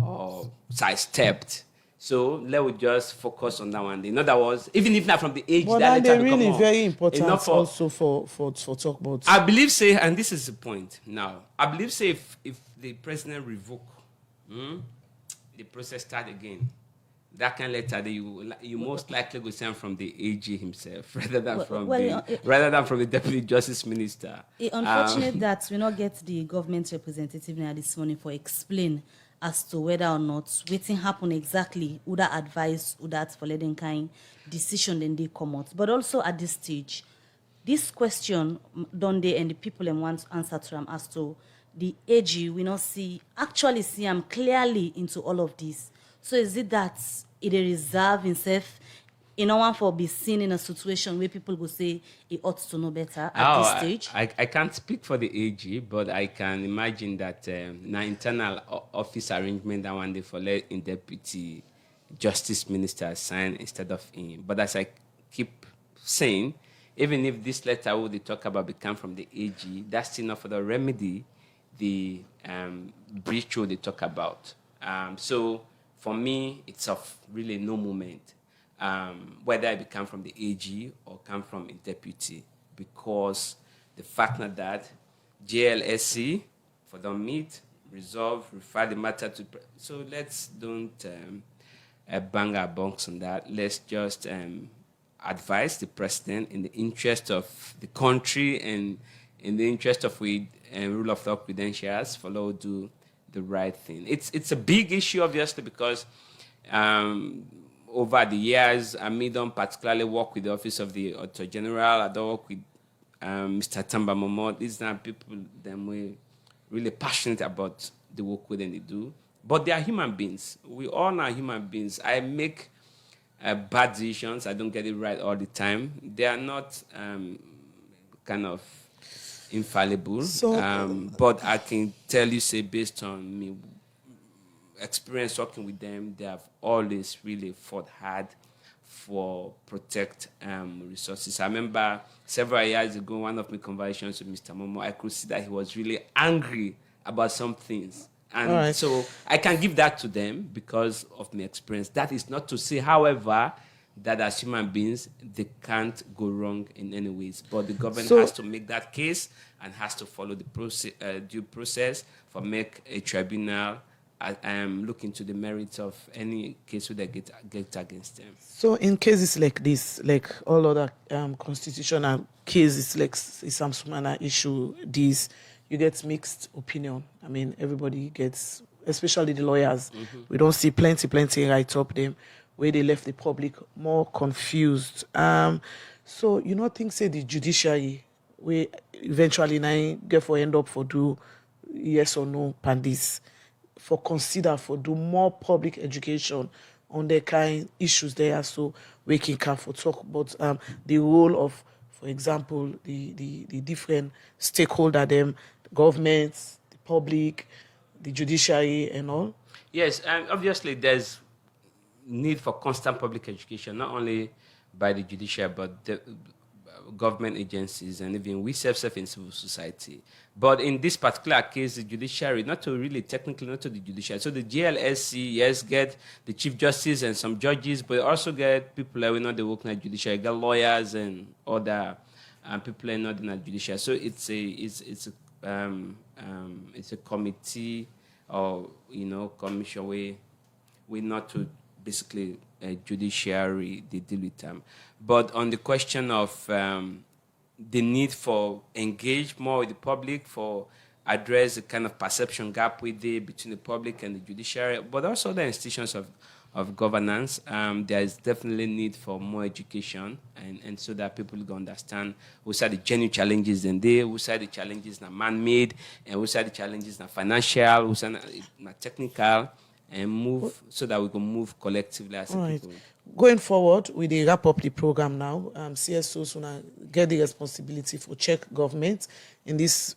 or sidestepped. So let's just focus on that one. In other words, even if not from the age But that they're letter really come very on, important enough also for talk about. I believe, say, and this is the point now, I believe, say, if the president revoke, the process start again, that kind of letter, you most likely go send from the AG himself rather than from the Deputy Justice Minister. It's unfortunate that we not get the government representative now this morning for explain as to whether or not waiting happen exactly, would that advise, would that for letting kind decision then they come out. But also at this stage, this question don't they and the people and want answer to them as to the AG we not actually see them clearly into all of this. So is it that it reserve himself in no one for be seen in a situation where people will say he ought to know better at this stage? I can't speak for the AG, but I can imagine that na internal office arrangement that one day for let in Deputy Justice Minister sign instead of him. But as I keep saying, even if this letter would talk about become from the AG, that's still not for the remedy the breach they talk about. So for me, it's of really no moment whether it come from the AG or come from a deputy, because the fact that JLSC for them meet, resolve, refer the matter to. So let's don't bang our bunks on that. Let's just advise the president in the interest of the country and in the interest of rule of law credentials, follow, do the right thing. It's a big issue, obviously, because over the years, I don't particularly work with the Office of the Auditor General. I don't work with Mr. Tamba Momo. These are people that we're really passionate about the work with they do. But they are human beings. We all are human beings. I make bad decisions. I don't get it right all the time. They are not kind of infallible. But I can tell you, say, based on me experience working with them, they have always really fought hard for protect resources. I remember several years ago, one of my conversations with Mr. Momo, I could see that he was really angry about some things. And so I can give that to them because of my experience. That is not to say, however, that as human beings, they can't go wrong in any ways. But the government has to make that case and has to follow the due process for make a tribunal look into the merits of any case that get against them. So in cases like this, like all other constitutional cases, like some Sumana issue, this, you get mixed opinion. I mean, everybody gets, especially the lawyers. Mm-hmm. We don't see plenty write up them where they left the public more confused. So you know, think say the judiciary, we eventually now get for end up for do yes or no pandis, for consider for do more public education on the kind issues there, so we can come for talk about the role of, for example, the different stakeholder, them governments, the public, the judiciary and all. Yes, and obviously there's need for constant public education, not only by the judiciary, but the government agencies and even we self in civil society. But in this particular case, the judiciary, not to really technically, not to the judiciary. So the GLSC, yes, get the Chief Justice and some judges, but also get people that we know they work in the judiciary, get lawyers and other people that not in the judiciary. So it's a committee or commission way we not to basically judiciary they deal with them. But on the question of the need for engage more with the public, for address the kind of perception gap between the public and the judiciary, but also the institutions of governance, there is definitely need for more education and so that people can understand which are the genuine challenges in there, which are the challenges that man-made, and which are the challenges that financial, which are not technical. and move so that we can move collectively as a All right. people. Going forward, we dey wrap up the program now. CSOs una get the responsibility for check government. In this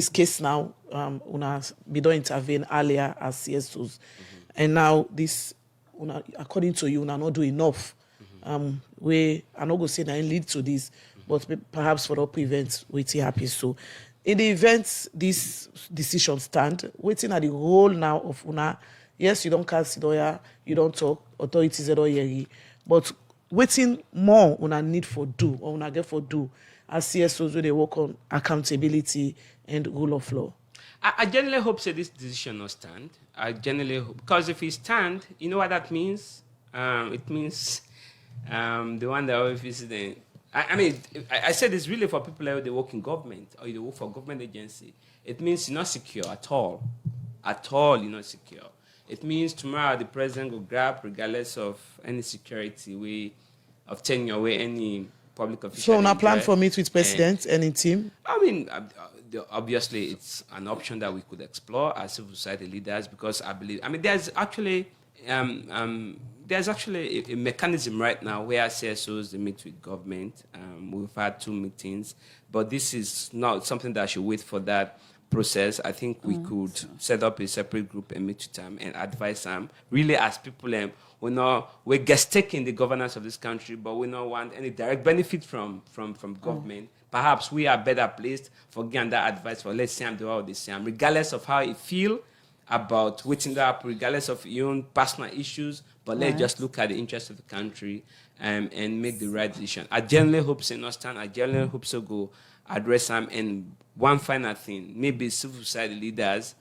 case now, una be don intervene earlier as CSOs, and now this una, according to you, una not do enough. We I not go say that lead to this, but perhaps for the prevent wetin happen. So, in the event this decision stand, waiting at the role now of una. Yes, you don't cast lawyer, you don't talk, authorities don't hear you, but waiting more una need for do or una get for do as CSOs where they work on accountability and rule of law. I generally hope that this decision will stand. I generally hope, because if it stand, you know what that means? It means the one that always visiting. I mean, I said it's really for people that they work in government or they work for government agency. It means you're not secure at all. At all, you're not secure. It means tomorrow the president will grab, regardless of any security way, of tenure way, any public official. So, una plan for meet with president, any team? I mean, obviously, it's an option that we could explore as civil society leaders, because I believe, I mean, there's actually a mechanism right now where CSOs they meet with government. We've had 2 meetings, but this is not something that should wait for that process. I think we could set up a separate group and meet with them and advise them. Really, as people, we're gestating the governance of this country, but we don't want any direct benefit from government. Perhaps we are better placed for getting that advice for let's say I'm the all the same, regardless of how you feel about waiting up, regardless of your own personal issues. But let's just look at the interest of the country and make the right decision. I generally hope so not stand. I generally hope so go address them. And one final thing, maybe civil society leaders,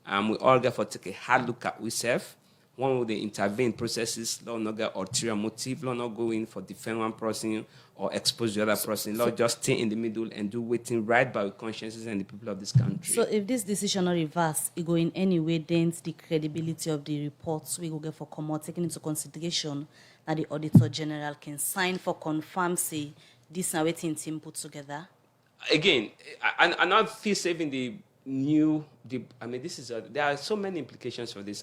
we all get for take a hard look at ourselves. One would they intervene processes, law not get ulterior motive, law not go in for defend one person or expose the other person. Law just stay in the middle and do waiting right by our consciences and the people of this country. So if this decision or reverse, it go in any way dents the credibility of the reports we go get for commot, taking into consideration that the Auditor General can sign for confirm say this now waiting team put together. Again, I'm not feel saving there are so many implications for this.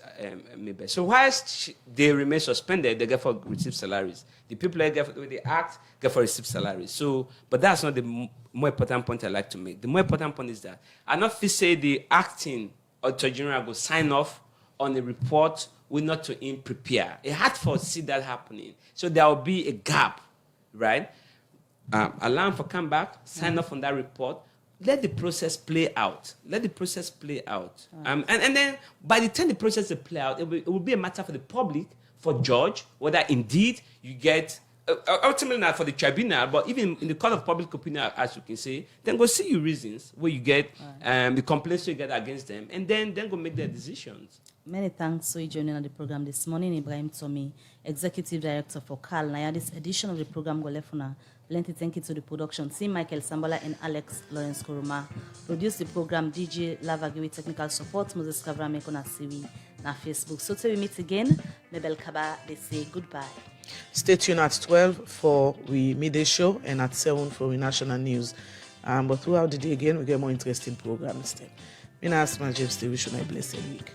Maybe. So whilst they remain suspended, they get for receive salaries. The people that get for, they act get for receive salaries. So, but that's not the more important point I like to make. The more important point is that I not feel say the acting Auditor General will sign off on a report we not to him prepare. It had to see that happening. So there will be a gap, right? Allow him for come back, sign off on that report. Let the process play out. Let the process play out. And then by the time the process will play out, it will be a matter for the public, for judge, whether indeed you get, ultimately not for the tribunal, but even in the court of public opinion, as you can say, then go see your reasons where you get the complaints you get against them, and then go make their decisions. Many thanks for joining on the program this morning. Ibrahim Tommy, Executive Director for Carl. Now, this edition of the program go left on plenty thank you to the production team, Michael Sambola and Alex Lawrence Kuruma. Produce the program, DJ Lavagi with technical support, Moses Kavra Mekona Siwi na Facebook. So till we meet again, Mabel Kaba, they say goodbye. Stay tuned at 12 for we midday show and at 7 for we national news. But throughout the day again, we get more interesting programs. Mina Asma James, wish you a blessed week.